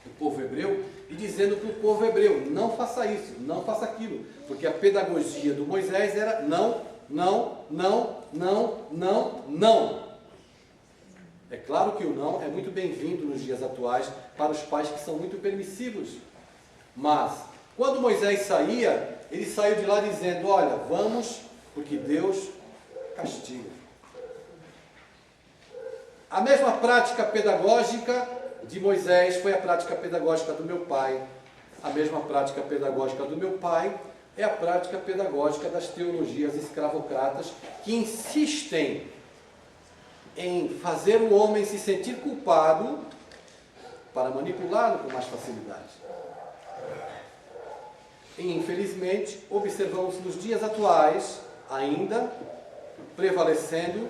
o povo hebreu, e dizendo para o povo hebreu: não faça isso, não faça aquilo, porque a pedagogia do Moisés era não, não, não, não, não, não. É claro que o não é muito bem-vindo nos dias atuais para os pais que são muito permissivos, mas quando Moisés saía, ele saiu de lá dizendo: olha, vamos, porque Deus castiga. A mesma prática pedagógica de Moisés foi a prática pedagógica do meu pai. A mesma prática pedagógica do meu pai é a prática pedagógica das teologias escravocratas, que insistem em fazer o homem se sentir culpado para manipulá-lo com mais facilidade. E, infelizmente, observamos nos dias atuais, ainda prevalecendo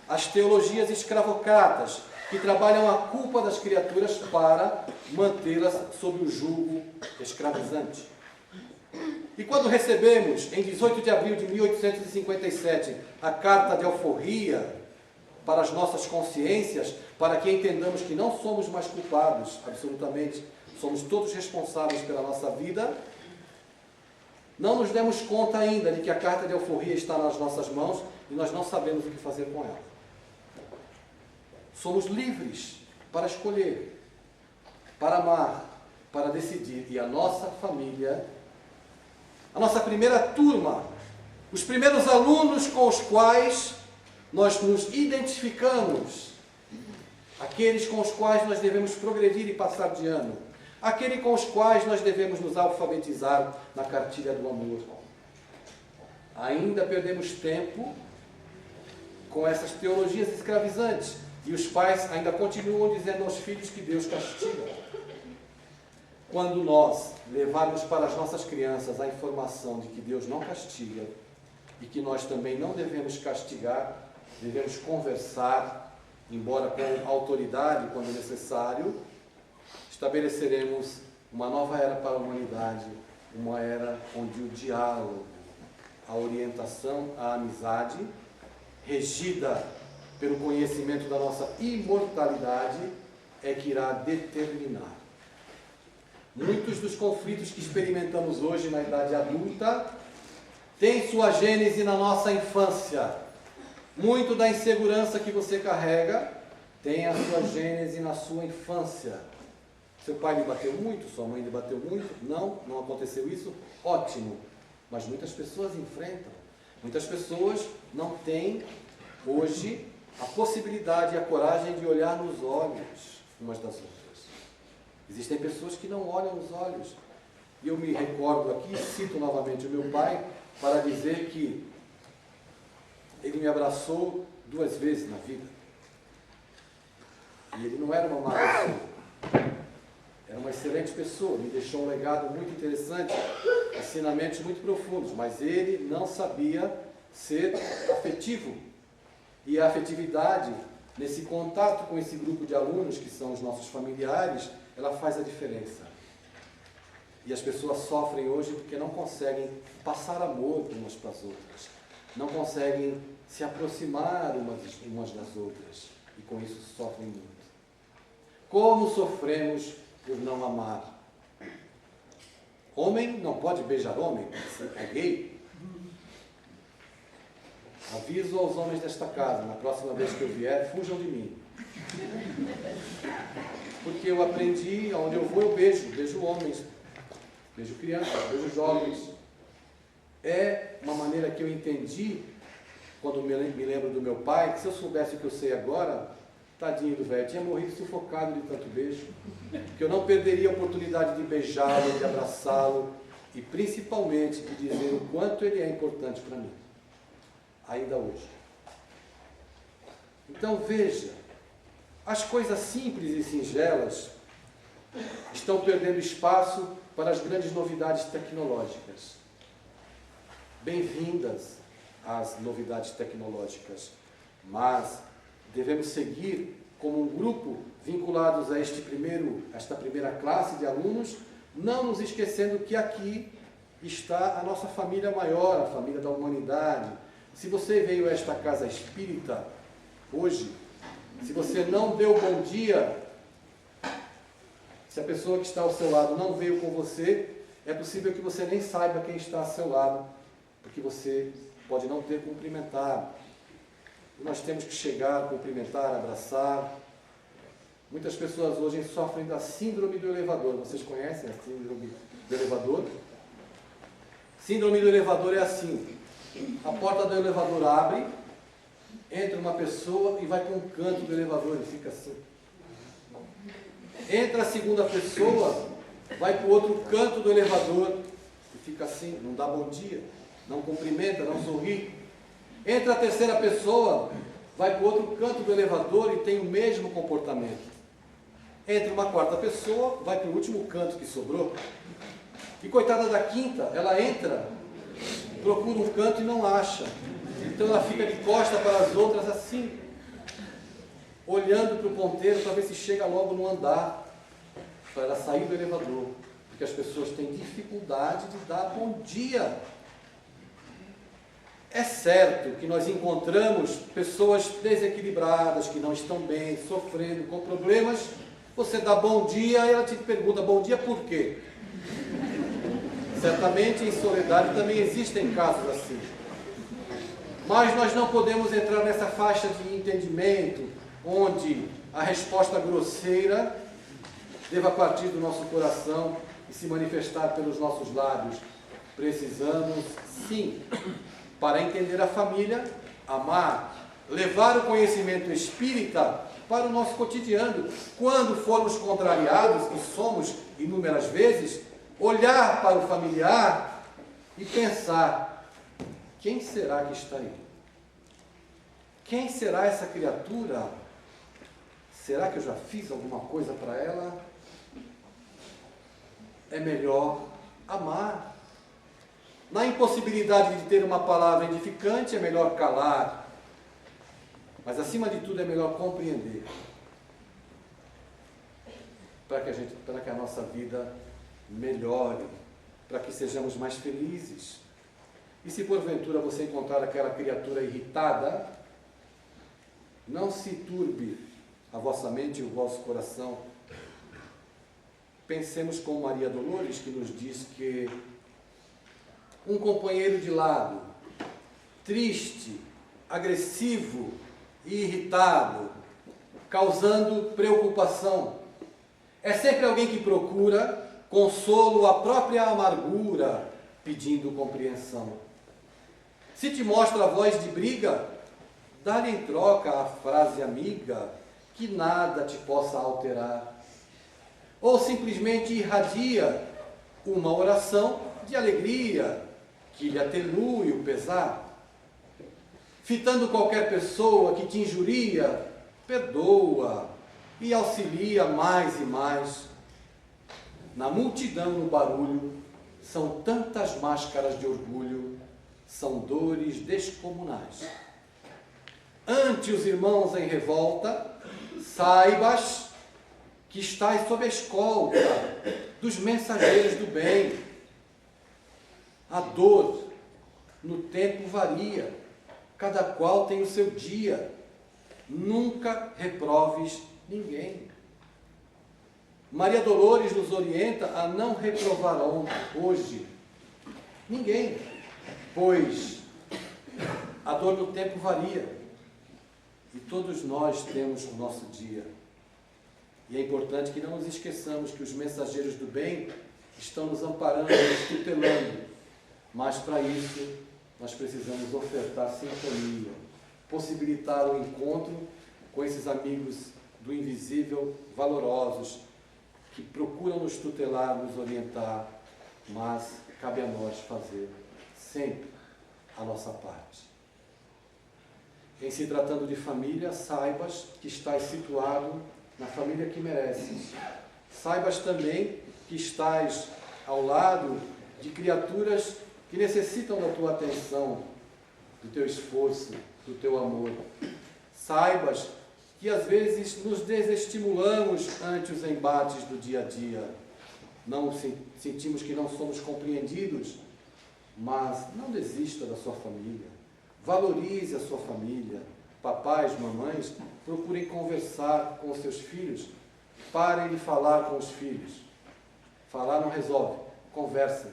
as teologias escravocratas, que trabalham a culpa das criaturas para mantê-las sob o jugo escravizante. E quando recebemos, em 18 de abril de 1857, a Carta de Alforria para as nossas consciências, para que entendamos que não somos mais culpados, absolutamente, somos todos responsáveis pela nossa vida, não nos demos conta ainda de que a Carta de Alforria está nas nossas mãos e nós não sabemos o que fazer com ela. Somos livres para escolher, para amar, para decidir. E a nossa família, a nossa primeira turma Os primeiros alunos com os quais nós nos identificamos, aqueles com os quais nós devemos progredir e passar de ano, aqueles com os quais nós devemos nos alfabetizar na cartilha do amor. Ainda perdemos tempo com essas teologias escravizantes e os pais ainda continuam dizendo aos filhos que Deus castiga. Quando nós levarmos para as nossas crianças a informação de que Deus não castiga e que nós também não devemos castigar, devemos conversar, embora com autoridade quando necessário, estabeleceremos uma nova era para a humanidade, uma era onde o diálogo, a orientação, a amizade, regida pelo conhecimento da nossa imortalidade, é que irá determinar. Muitos dos conflitos que experimentamos hoje na idade adulta têm sua gênese na nossa infância. Muito da insegurança que você carrega tem a sua gênese na sua infância. Seu pai lhe bateu muito, sua mãe lhe bateu muito? Não, não aconteceu isso? Ótimo. Mas muitas pessoas enfrentam. Muitas pessoas não têm hoje a possibilidade e a coragem de olhar nos olhos umas das outras. Existem pessoas que não olham nos olhos. E eu me recordo aqui, cito novamente o meu pai, para dizer que ele me abraçou 2 vezes na vida. E ele não era uma má pessoa. Era uma excelente pessoa, me deixou um legado muito interessante, ensinamentos muito profundos, mas ele não sabia ser afetivo. E a afetividade, nesse contato com esse grupo de alunos, que são os nossos familiares, ela faz a diferença. E as pessoas sofrem hoje porque não conseguem passar amor umas para as outras. Não conseguem se aproximar umas das outras. E com isso sofrem muito. Como sofremos por não amar? Homem não pode beijar homem, é gay. Aviso aos homens desta casa, na próxima vez que eu vier, fujam de mim. Porque eu aprendi, aonde eu vou eu beijo homens, beijo crianças, beijo jovens. É uma maneira que eu entendi, quando me lembro do meu pai, que se eu soubesse o que eu sei agora, tadinho do velho, tinha morrido sufocado de tanto beijo, que eu não perderia a oportunidade de beijá-lo, de abraçá-lo, e principalmente de dizer o quanto ele é importante para mim, ainda hoje. Então veja, as coisas simples e singelas estão perdendo espaço para as grandes novidades tecnológicas. Bem-vindas às novidades tecnológicas, mas devemos seguir como um grupo vinculados a esta primeira classe de alunos, não nos esquecendo que aqui está a nossa família maior, a família da humanidade. Se você veio a esta casa espírita hoje, se você não deu bom dia, se a pessoa que está ao seu lado não veio com você, é possível que você nem saiba quem está ao seu lado, porque você pode não ter cumprimentado. Nós temos que chegar, cumprimentar, abraçar. Muitas pessoas hoje sofrem da síndrome do elevador. Vocês conhecem a síndrome do elevador? Síndrome do elevador é assim: a porta do elevador abre, entra uma pessoa e vai para um canto do elevador e fica assim. Entra a segunda pessoa, vai para o outro canto do elevador e fica assim, não dá bom dia, não cumprimenta, não sorri. Entra a terceira pessoa, vai para o outro canto do elevador e tem o mesmo comportamento. Entra uma quarta pessoa, vai para o último canto que sobrou. E coitada da quinta, ela entra, procura um canto e não acha. Então ela fica de costa para as outras assim, olhando para o ponteiro para ver se chega logo no andar, para ela sair do elevador. Porque as pessoas têm dificuldade de dar bom dia. É certo que nós encontramos pessoas desequilibradas, que não estão bem, sofrendo com problemas. Você dá bom dia e ela te pergunta, bom dia por quê? Certamente em Soledade também existem casos assim. Mas nós não podemos entrar nessa faixa de entendimento, onde a resposta grosseira deva partir do nosso coração e se manifestar pelos nossos lábios. Precisamos, sim, para entender a família, amar, levar o conhecimento espírita para o nosso cotidiano. Quando formos contrariados, e somos inúmeras vezes, olhar para o familiar e pensar: quem será que está aí? Quem será essa criatura? Será que eu já fiz alguma coisa para ela? É melhor amar. Na impossibilidade de ter uma palavra edificante, é melhor calar. Mas, acima de tudo, é melhor compreender. Para que a nossa vida melhore, para que sejamos mais felizes. E se porventura você encontrar aquela criatura irritada, não se turbe a vossa mente e o vosso coração. Pensemos com Maria Dolores, que nos diz que um companheiro de lado, triste, agressivo e irritado, causando preocupação, é sempre alguém que procura consolo à própria amargura, pedindo compreensão. Se te mostra a voz de briga, dá-lhe em troca a frase amiga, que nada te possa alterar. Ou simplesmente irradia uma oração de alegria, que lhe atenue o pesar. Fitando qualquer pessoa que te injuria, perdoa e auxilia mais e mais. Na multidão, no barulho, são tantas máscaras de orgulho, são dores descomunais. Ante os irmãos em revolta, saibas que estás sob a escolta dos mensageiros do bem. A dor no tempo varia, cada qual tem o seu dia. Nunca reproves ninguém. Maria Dolores nos orienta a não reprovar hoje ninguém, pois a dor no tempo varia e todos nós temos o nosso dia. E é importante que não nos esqueçamos que os mensageiros do bem estão nos amparando, nos tutelando, mas para isso nós precisamos ofertar sintonia, possibilitar o encontro com esses amigos do invisível, valorosos, que procuram nos tutelar, nos orientar, mas cabe a nós fazer sempre a nossa parte. Em se tratando de família, saibas que estás situado na família que mereces. Saibas também que estás ao lado de criaturas que necessitam da tua atenção, do teu esforço, do teu amor. Saibas que às vezes nos desestimulamos ante os embates do dia a dia. Não sentimos que não somos compreendidos, mas não desista da sua família. Valorize a sua família. Papais, mamães, procurem conversar com os seus filhos. Parem de falar com os filhos. Falar não resolve. Conversem.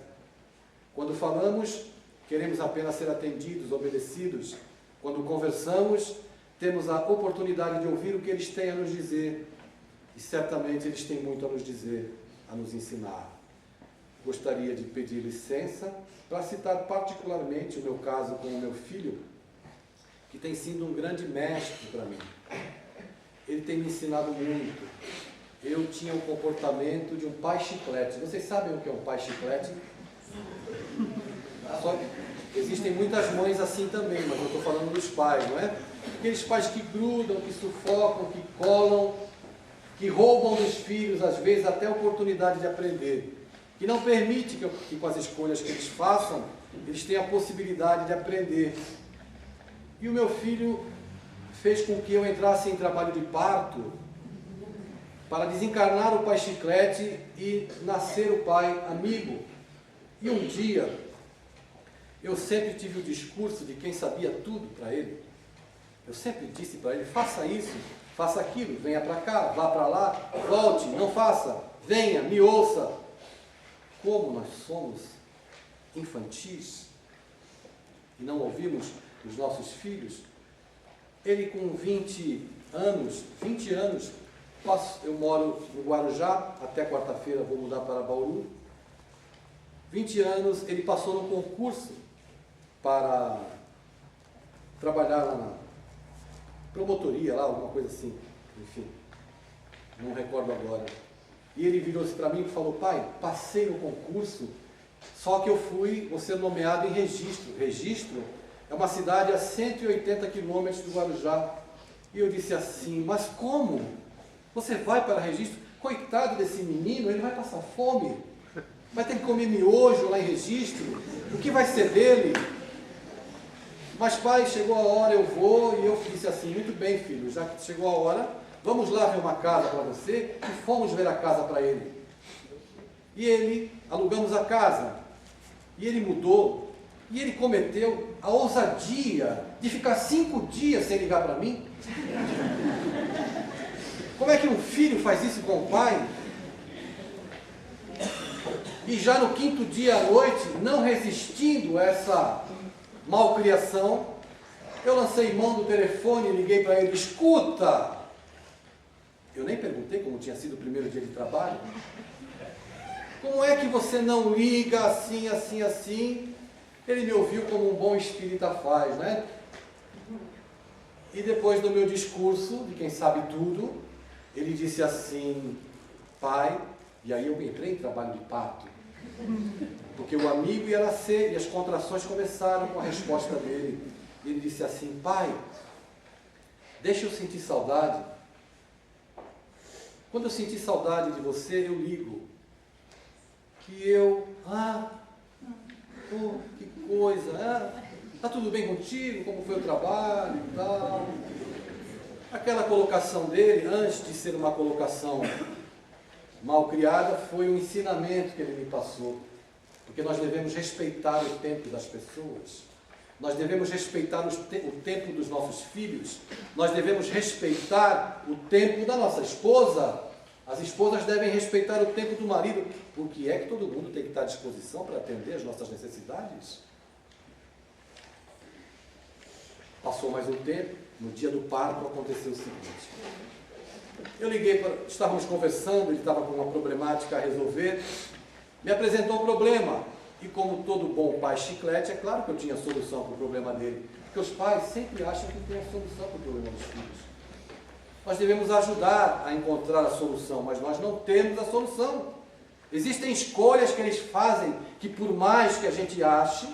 Quando falamos, queremos apenas ser atendidos, obedecidos. Quando conversamos, temos a oportunidade de ouvir o que eles têm a nos dizer. E certamente eles têm muito a nos dizer, a nos ensinar. Gostaria de pedir licença para citar particularmente o meu caso com o meu filho, que tem sido um grande mestre para mim. Ele tem me ensinado muito. Eu tinha o comportamento de um pai chiclete. Vocês sabem o que é um pai chiclete? Só que existem muitas mães assim também, mas eu estou falando dos pais, não é? Aqueles pais que grudam, que sufocam, que colam, que roubam dos filhos, às vezes, até a oportunidade de aprender. Que não permite que com as escolhas que eles façam, eles tenham a possibilidade de aprender. E o meu filho fez com que eu entrasse em trabalho de parto para desencarnar o pai chiclete e nascer o pai amigo. E um dia, eu sempre tive o discurso de quem sabia tudo para ele. Eu sempre disse para ele: faça isso, faça aquilo, venha para cá, vá para lá, volte, não faça, venha, me ouça. Como nós somos infantis e não ouvimos os nossos filhos. Ele com 20 anos, eu moro no Guarujá, até quarta-feira vou mudar para Bauru. 20 anos, ele passou no concurso para trabalhar lá na promotoria, lá, alguma coisa assim, enfim, não recordo agora. E ele virou-se para mim e falou: pai, passei no concurso, só que eu vou ser nomeado em Registro. Registro é uma cidade a 180 quilômetros do Guarujá. E eu disse assim: mas como? Você vai para Registro? Coitado desse menino, ele vai passar fome, vai ter que comer miojo lá em Registro, o que vai ser dele? Mas pai, chegou a hora, eu vou. E eu disse assim: muito bem, filho, já que chegou a hora, vamos lá ver uma casa para você. E fomos ver a casa para ele. E alugamos a casa, e ele mudou, e ele cometeu a ousadia de ficar 5 dias sem ligar para mim. Como é que um filho faz isso com o pai? E já no 5º dia à noite, não resistindo a essa malcriação, eu lancei mão do telefone e liguei para ele: escuta! Eu nem perguntei como tinha sido o primeiro dia de trabalho. Como é que você não liga assim, assim, assim? Ele me ouviu como um bom espírita faz, né? E depois do meu discurso, de quem sabe tudo, ele disse assim: pai, e aí eu entrei em trabalho de parto, porque o amigo ia nascer e as contrações começaram com a resposta dele. Ele disse assim: pai, deixa eu sentir saudade. Quando eu sentir saudade de você, eu ligo. Que coisa, tá tudo bem contigo? Como foi o trabalho e tal? Aquela colocação dele, antes de ser uma colocação mal criada, foi um ensinamento que ele me passou. Porque nós devemos respeitar o tempo das pessoas. Nós devemos respeitar o tempo dos nossos filhos. Nós devemos respeitar o tempo da nossa esposa. As esposas devem respeitar o tempo do marido. Por que é que todo mundo tem que estar à disposição para atender as nossas necessidades? Passou mais um tempo, no dia do parto aconteceu o seguinte. Eu liguei, estávamos conversando, ele estava com uma problemática a resolver, me apresentou um problema. E como todo bom pai chiclete, é claro que eu tinha solução para o problema dele. Porque os pais sempre acham que tem a solução para o problema dos filhos. Nós devemos ajudar a encontrar a solução, mas nós não temos a solução. Existem escolhas que eles fazem que, por mais que a gente ache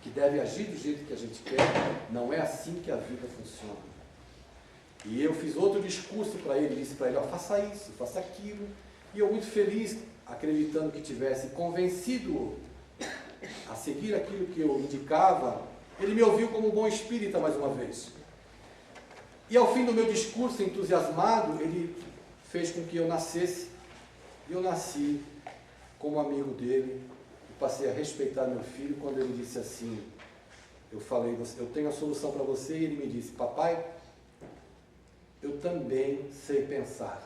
que deve agir do jeito que a gente quer, não é assim que a vida funciona. E eu fiz outro discurso para ele, disse para ele: faça isso, faça aquilo. E eu, muito feliz, acreditando que tivesse convencido a seguir aquilo que eu indicava, ele me ouviu como um bom espírita mais uma vez. E ao fim do meu discurso, entusiasmado, ele fez com que eu nascesse. E eu nasci como amigo dele, e passei a respeitar meu filho quando ele disse assim, eu falei: eu tenho a solução para você. E ele me disse: papai, eu também sei pensar.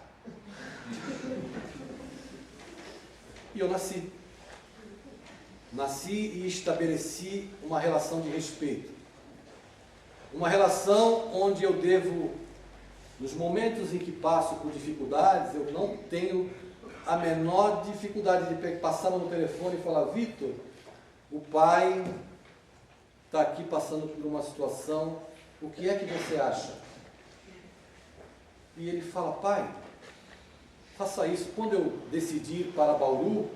E eu nasci. Nasci e estabeleci uma relação de respeito. Uma relação onde eu devo, nos momentos em que passo por dificuldades, eu não tenho a menor dificuldade de passar no telefone e falar: Vitor, o pai está aqui passando por uma situação, o que é que você acha? E ele fala: pai, faça isso. Quando eu decidi ir para Bauru,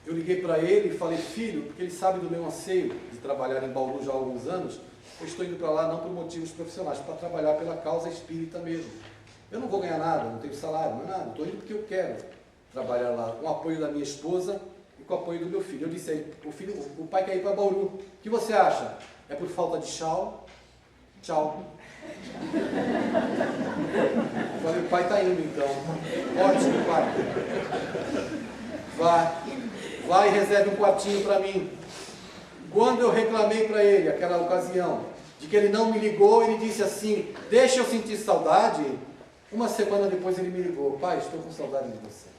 eu liguei para ele e falei: filho, porque ele sabe do meu anseio de trabalhar em Bauru já há alguns anos, eu estou indo para lá não por motivos profissionais, para trabalhar pela causa espírita mesmo. Eu não vou ganhar nada, não tenho salário, não é nada, estou indo porque eu quero trabalhar lá, com o apoio da minha esposa e com o apoio do meu filho. Eu disse a ele: o pai quer ir para Bauru, o que você acha? É por falta de tchau? Tchau. Eu falei: o pai está indo então. Ótimo, pai. Vai e reserve um quartinho para mim. Quando eu reclamei para ele, aquela ocasião, de que ele não me ligou, ele disse assim: deixa eu sentir saudade. Uma semana depois ele me ligou: pai, estou com saudade de você.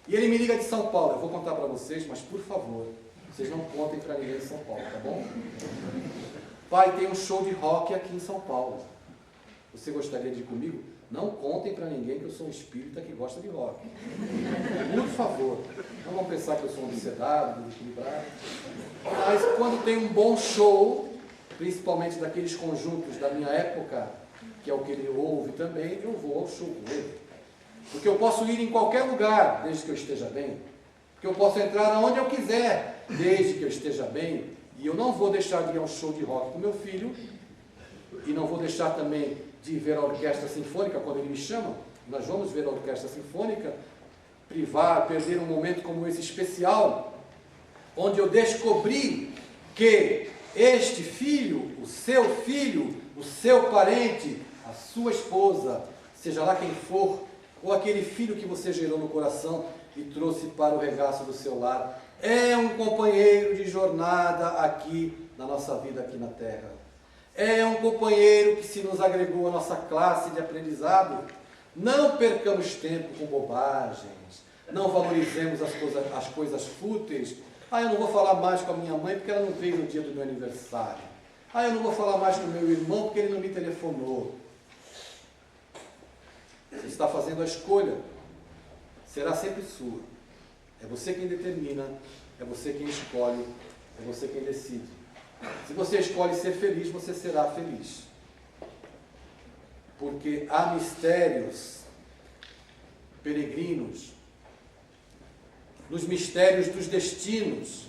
E ele me liga de São Paulo. Eu vou contar para vocês, mas por favor, vocês não contem para ninguém de São Paulo, tá bom? Pai, tem um show de rock aqui em São Paulo. Você gostaria de ir comigo? Não contem para ninguém que eu sou um espírita que gosta de rock. Por favor. Não vão pensar que eu sou um obsedado, desequilibrado. Mas quando tem um bom show, principalmente daqueles conjuntos da minha época, que é o que ele ouve também, eu vou ao show com ele. Porque eu posso ir em qualquer lugar, desde que eu esteja bem. Porque eu posso entrar aonde eu quiser, desde que eu esteja bem. E eu não vou deixar de ir ao show de rock com meu filho, e não vou deixar também de ver a orquestra sinfônica quando ele me chama. Nós vamos ver a orquestra sinfônica, perder um momento como esse especial, onde eu descobri que este filho, o seu parente, a sua esposa, seja lá quem for, ou aquele filho que você gerou no coração e trouxe para o regaço do seu lar, é um companheiro de jornada aqui na nossa vida aqui na Terra. É um companheiro que se nos agregou à nossa classe de aprendizado. Não percamos tempo com bobagens, não valorizemos as coisas fúteis. Eu não vou falar mais com a minha mãe porque ela não veio no dia do meu aniversário. Eu não vou falar mais com o meu irmão porque ele não me telefonou. Você está fazendo a escolha, será sempre sua. É você quem determina, é você quem escolhe, é você quem decide. Se você escolhe ser feliz, você será feliz. Porque há mistérios peregrinos, nos mistérios dos destinos,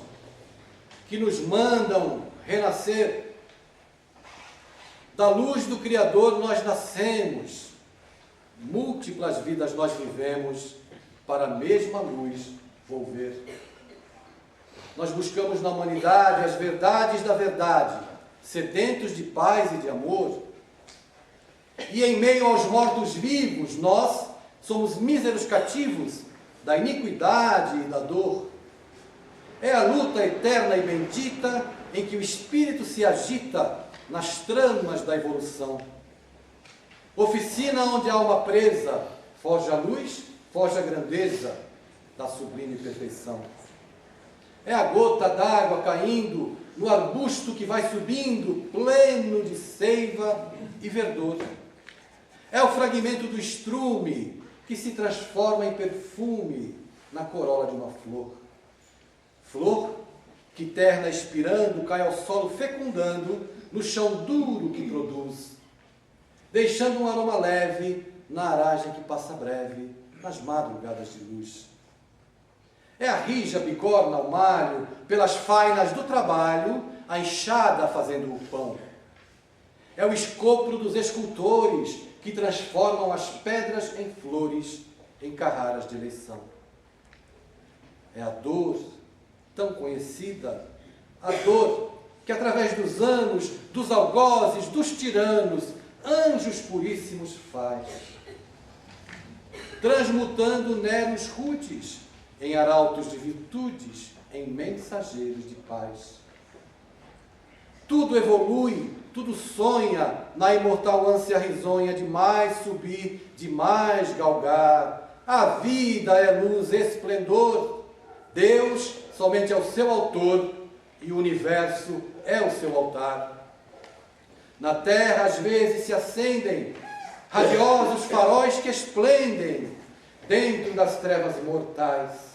que nos mandam renascer. Da luz do Criador nós nascemos, múltiplas vidas nós vivemos, para a mesma luz volver. Nós buscamos na humanidade as verdades da verdade, sedentos de paz e de amor. E em meio aos mortos-vivos, nós somos míseros cativos da iniquidade e da dor. É a luta eterna e bendita em que o espírito se agita nas tramas da evolução. Oficina onde a alma presa foge a luz, foge a grandeza da sublime perfeição. É a gota d'água caindo no arbusto que vai subindo, pleno de seiva e verdor. É o fragmento do estrume que se transforma em perfume na corola de uma flor. Flor que, terna expirando, cai ao solo fecundando no chão duro que produz, deixando um aroma leve na aragem que passa breve nas madrugadas de luz. É a rija bigorna ao malho, pelas fainas do trabalho, a enxada fazendo o pão. É o escopro dos escultores que transformam as pedras em flores, em carraras de eleição. É a dor tão conhecida, a dor que através dos anos, dos algozes, dos tiranos, anjos puríssimos faz, transmutando neros rudes em arautos de virtudes, em mensageiros de paz. Tudo evolui, tudo sonha na imortal ânsia risonha de mais subir, de mais galgar. A vida é luz e esplendor. Deus somente é o seu autor e o universo é o seu altar. Na terra às vezes se acendem radiosos faróis que esplendem dentro das trevas mortais.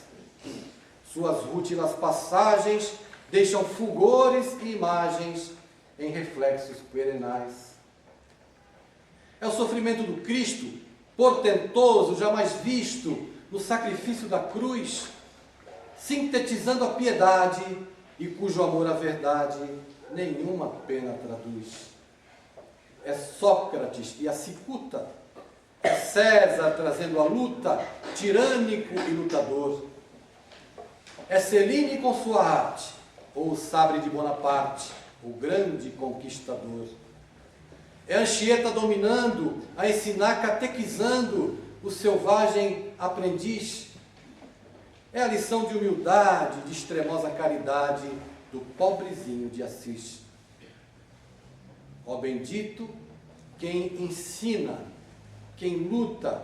Suas rútilas passagens deixam fulgores e imagens em reflexos perenais. É o sofrimento do Cristo, portentoso, jamais visto, no sacrifício da cruz, sintetizando a piedade e cujo amor à verdade nenhuma pena traduz. É Sócrates e a cicuta, é César trazendo a luta, tirânico e lutador. É Celine com sua arte, ou o sabre de Bonaparte, o grande conquistador. É Anchieta dominando, a ensinar, catequizando o selvagem aprendiz. É a lição de humildade, de extremosa caridade do pobrezinho de Assis. Ó bendito quem ensina, quem luta,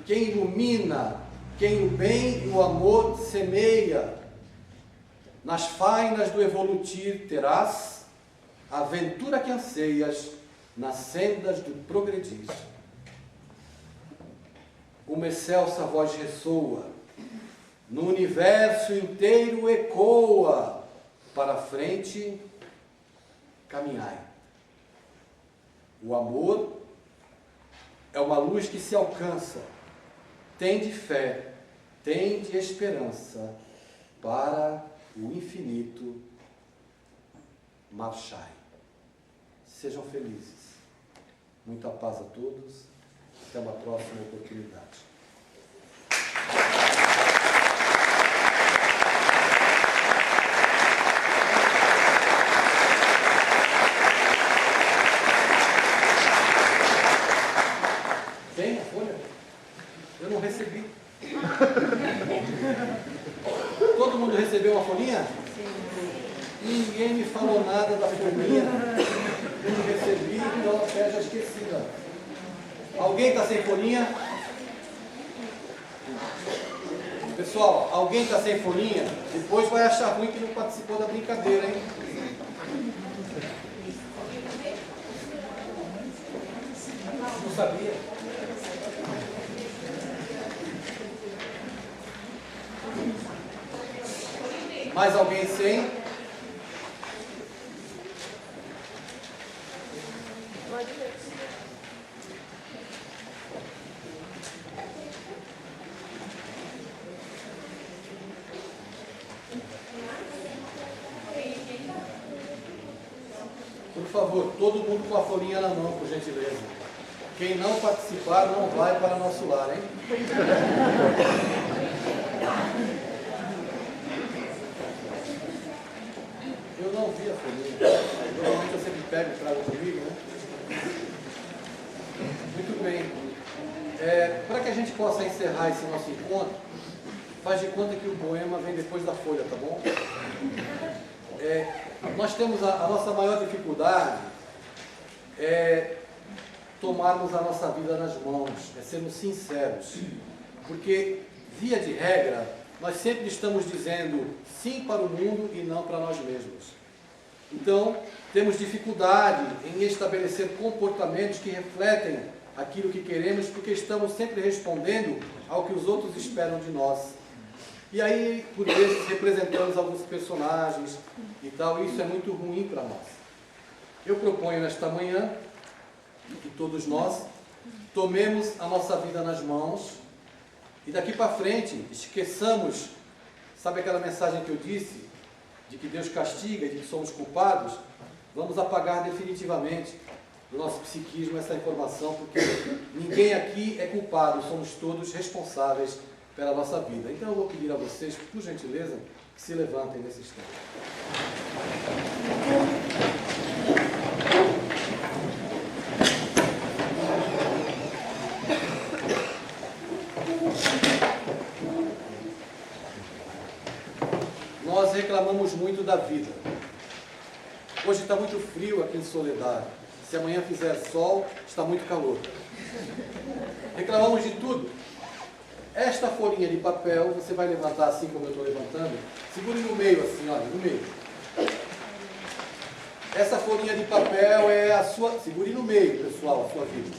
quem ilumina, quem o bem e o amor semeia. Nas fainas do evolutir terás a aventura que anseias nas sendas do progredir. Uma excelsa voz ressoa, no universo inteiro ecoa, para a frente caminhai. O amor é uma luz que se alcança. Tende fé, tende esperança para o infinito. Marchai. Sejam felizes. Muita paz a todos. Até uma próxima oportunidade. Tem a folha? Eu não recebi. Todo mundo recebeu uma folhinha? Ninguém me falou nada da folhinha. Eu não recebi, então até já esqueci. Alguém está sem folhinha? Pessoal, alguém está sem folhinha? Depois vai achar ruim que não participou da brincadeira, hein? Não sabia? Mais alguém sem? Por favor, todo mundo com a folhinha na mão, por gentileza. Quem não participar não vai para nosso lar, hein? Eu não vi a folhinha. Normalmente eu sempre pego e trago comigo, né? Muito bem. Para que a gente possa encerrar esse nosso encontro, faz de conta que o poema vem depois da folha, tá bom? Nós temos a nossa maior dificuldade tomarmos a nossa vida nas mãos, sermos sinceros. Porque, via de regra, nós sempre estamos dizendo sim para o mundo e não para nós mesmos. Então, temos dificuldade em estabelecer comportamentos que refletem aquilo que queremos, porque estamos sempre respondendo ao que os outros esperam de nós. E aí, por vezes, representamos alguns personagens e tal, e isso é muito ruim para nós. Eu proponho nesta manhã que todos nós tomemos a nossa vida nas mãos e daqui para frente esqueçamos, sabe aquela mensagem que eu disse, de que Deus castiga, de que somos culpados? Vamos apagar definitivamente do nosso psiquismo essa informação, porque ninguém aqui é culpado, somos todos responsáveis pela nossa vida. Então eu vou pedir a vocês, por gentileza, que se levantem nesse instante. Nós reclamamos muito da vida. Hoje está muito frio aqui em Soledade. Se amanhã fizer sol, está muito calor. Reclamamos de tudo. Esta folhinha de papel, você vai levantar assim como eu estou levantando. Segure no meio assim, olha, no meio. Essa folhinha de papel é a sua... Segure no meio, pessoal, a sua vida.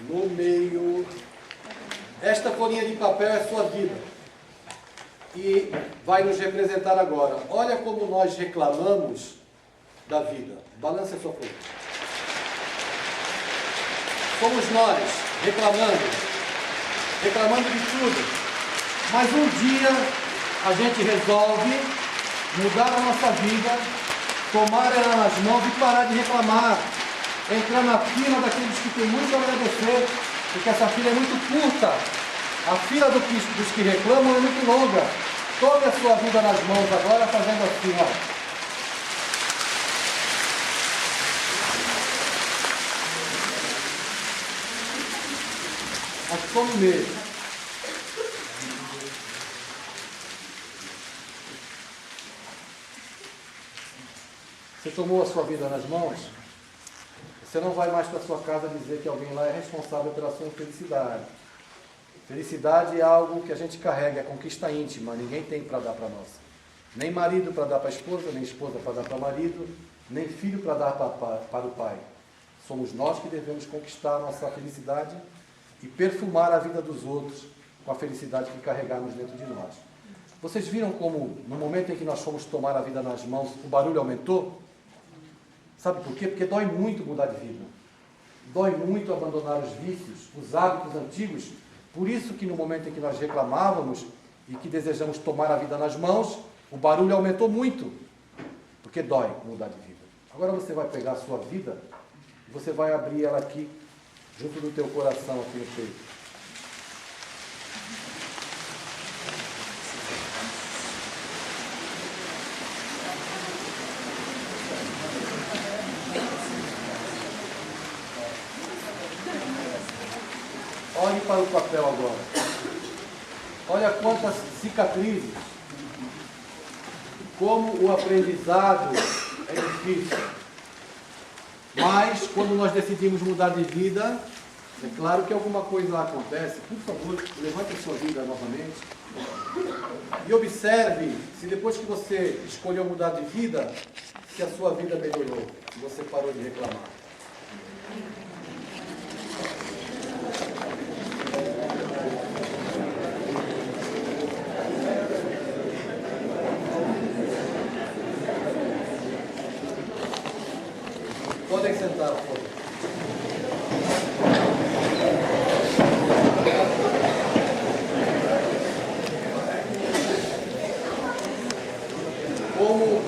No meio. Esta folhinha de papel é a sua vida. E vai nos representar agora. Olha como nós reclamamos da vida. Balance a sua folha. Somos nós reclamando de tudo. Mas um dia a gente resolve mudar a nossa vida, tomar ela nas mãos e parar de reclamar. Entrar na fila daqueles que têm muito a agradecer, porque essa fila é muito curta. A fila dos que reclamam é muito longa. Tome a sua vida nas mãos agora, fazendo assim, ó. Acho que só no meio. Você tomou a sua vida nas mãos? Você não vai mais para sua casa dizer que alguém lá é responsável pela sua felicidade. Felicidade é algo que a gente carrega, é conquista íntima, ninguém tem para dar para nós. Nem marido para dar para a esposa, nem esposa para dar para o marido, nem filho para dar para o pai. Somos nós que devemos conquistar a nossa felicidade e perfumar a vida dos outros com a felicidade que carregamos dentro de nós. Vocês viram como, no momento em que nós fomos tomar a vida nas mãos, o barulho aumentou? Sabe por quê? Porque dói muito mudar de vida. Dói muito abandonar os vícios, os hábitos antigos. Por isso que no momento em que nós reclamávamos e que desejamos tomar a vida nas mãos, o barulho aumentou muito, porque dói mudar de vida. Agora você vai pegar a sua vida e você vai abrir ela aqui, junto do teu coração, aqui no peito. Olhe para o papel agora. Olha quantas cicatrizes. Como o aprendizado é difícil. Mas quando nós decidimos mudar de vida, é claro que alguma coisa acontece. Por favor, levante a sua vida novamente. E observe se depois que você escolheu mudar de vida, se a sua vida melhorou, se você parou de reclamar. Podem sentar, por favor. Como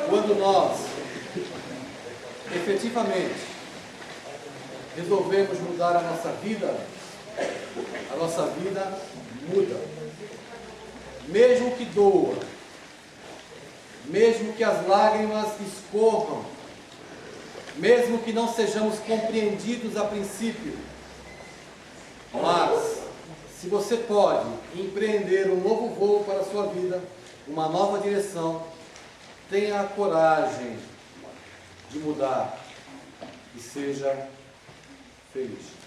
quando nós efetivamente resolvemos mudar a nossa vida muda. Mesmo que doa, mesmo que as lágrimas escorram, mesmo que não sejamos compreendidos a princípio, mas se você pode empreender um novo voo para a sua vida, uma nova direção, tenha a coragem de mudar e seja feliz.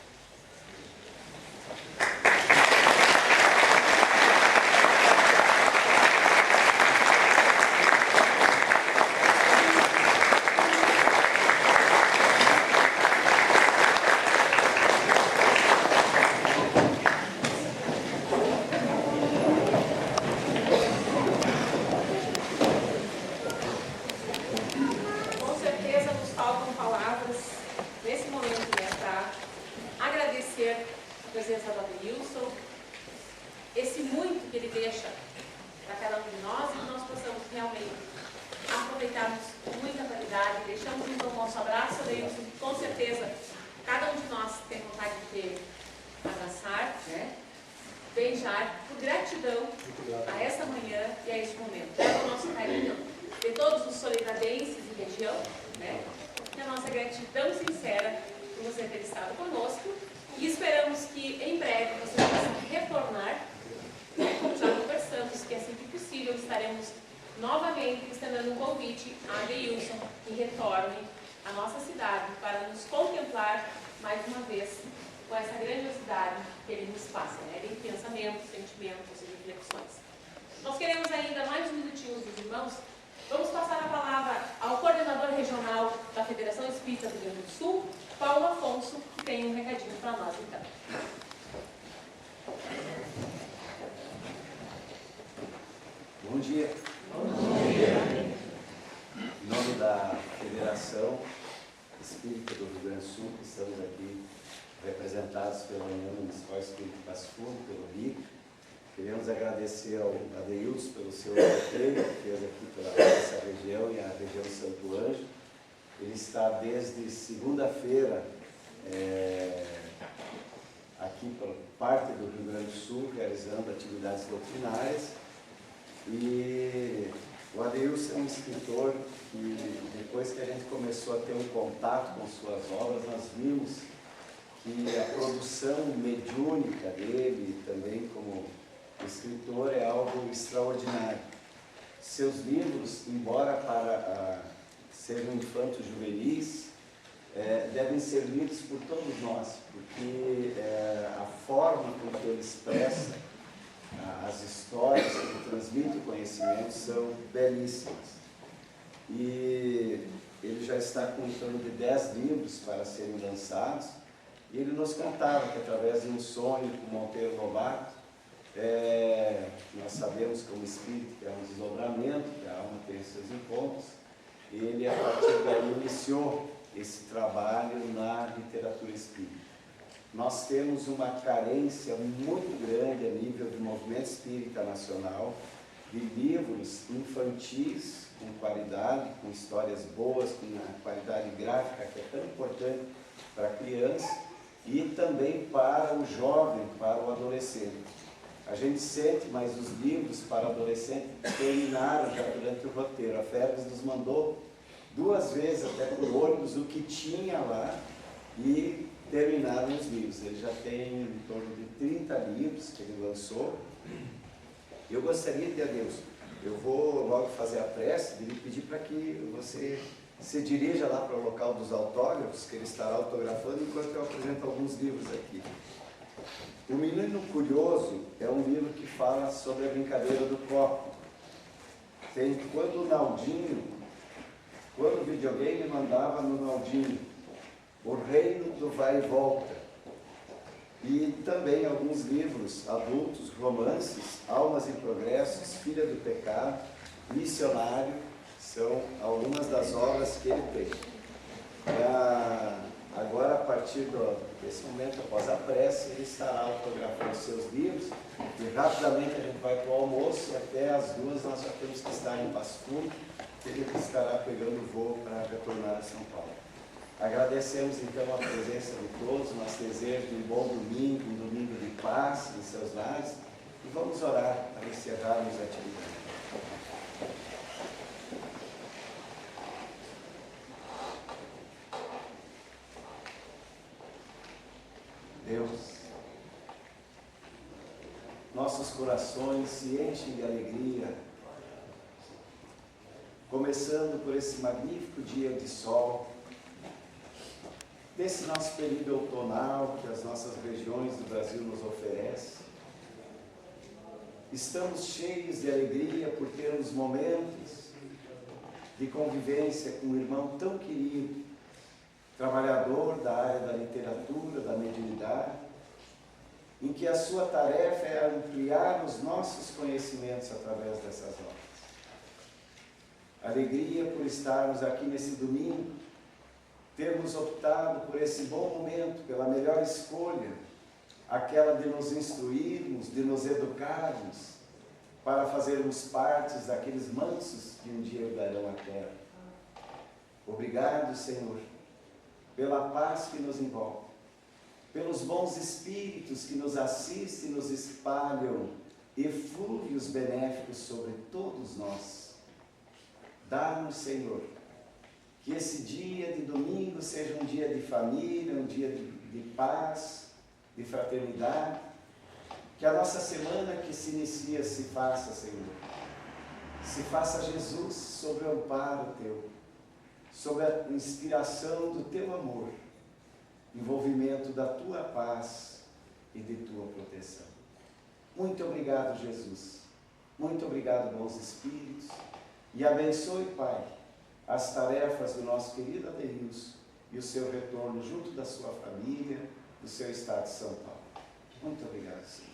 Nós queremos ainda mais uns minutinhos dos irmãos. Vamos passar a palavra ao coordenador regional da Federação Espírita do Rio Grande do Sul, Paulo Afonso, que tem um recadinho para nós, então. Bom dia. Bom dia. Em nome da Federação Espírita do Rio Grande do Sul, que estamos aqui representados pela União Municipal Espírita de Passo Fundo, pelo RIC. Queremos agradecer ao Adeilson pelo seu roteiro que fez aqui pela nossa região e a região Santo Anjo. Ele está desde segunda-feira aqui por parte do Rio Grande do Sul, realizando atividades doutrinárias. E o Adeilson é um escritor que, depois que a gente começou a ter um contato com suas obras, nós vimos que a produção mediúnica dele, também como escritor, é algo extraordinário. Seus livros, embora sejam infanto-juvenis, devem ser lidos por todos nós, porque a forma com que ele expressa as histórias, que transmite o conhecimento, são belíssimas. E ele já está com em torno de 10 livros para serem lançados, e ele nos contava que através de um sonho com Monteiro Lobato, nós sabemos como espírito que é um desdobramento, que a alma tem seus encontros, e ele a partir daí iniciou esse trabalho na literatura espírita. Nós temos uma carência muito grande a nível do movimento espírita nacional de livros infantis com qualidade, com histórias boas, com a qualidade gráfica que é tão importante para a criança e também para o jovem, para o adolescente. A gente sente, mas os livros para adolescente terminaram já durante o roteiro. A Fergus nos mandou 2 vezes até por ônibus o que tinha lá e terminaram os livros. Ele já tem em torno de 30 livros que ele lançou. Eu gostaria de, Deus, eu vou logo fazer a prece de lhe pedir para que você se dirija lá para o local dos autógrafos, que ele estará autografando, enquanto eu apresento alguns livros aqui. O Menino Curioso é um livro que fala sobre a brincadeira do copo. Tem quando o videogame mandava no Naldinho, O Reino do Vai e Volta. E também alguns livros adultos, romances, Almas em Progressos, Filha do Pecado, Missionário, são algumas das obras que ele tem. Agora, a partir desse momento, após a prece, ele estará autografando seus livros e rapidamente a gente vai para o almoço e até às 2 nós já temos que estar em Passo Fundo, que ele estará pegando o voo para retornar a São Paulo. Agradecemos então a presença de todos, nosso desejo de um bom domingo, um domingo de paz em seus lares, e vamos orar para encerrarmos a atividade. Deus, nossos corações se enchem de alegria, começando por esse magnífico dia de sol, desse nosso período outonal que as nossas regiões do Brasil nos oferecem. Estamos cheios de alegria por termos momentos de convivência com um irmão tão querido, trabalhador da área da literatura, da mediunidade, em que a sua tarefa é ampliar os nossos conhecimentos através dessas obras. Alegria por estarmos aqui nesse domingo, termos optado por esse bom momento, pela melhor escolha, aquela de nos instruirmos, de nos educarmos, para fazermos partes daqueles mansos que um dia herdarão a terra. Obrigado, Senhor, pela paz que nos envolve, pelos bons espíritos que nos assistem e nos espalham eflúvios benéficos sobre todos nós. Dá-nos, Senhor, que esse dia de domingo seja um dia de família, um dia de paz, de fraternidade. Que a nossa semana que se inicia se faça, Senhor. Se faça, Jesus, sob o amparo Teu, sob a inspiração do Teu amor, envolvimento da Tua paz e de Tua proteção. Muito obrigado, Jesus. Muito obrigado, bons espíritos. E abençoe, Pai, as tarefas do nosso querido Adeilson e o seu retorno junto da sua família, do seu estado de São Paulo. Muito obrigado, Senhor.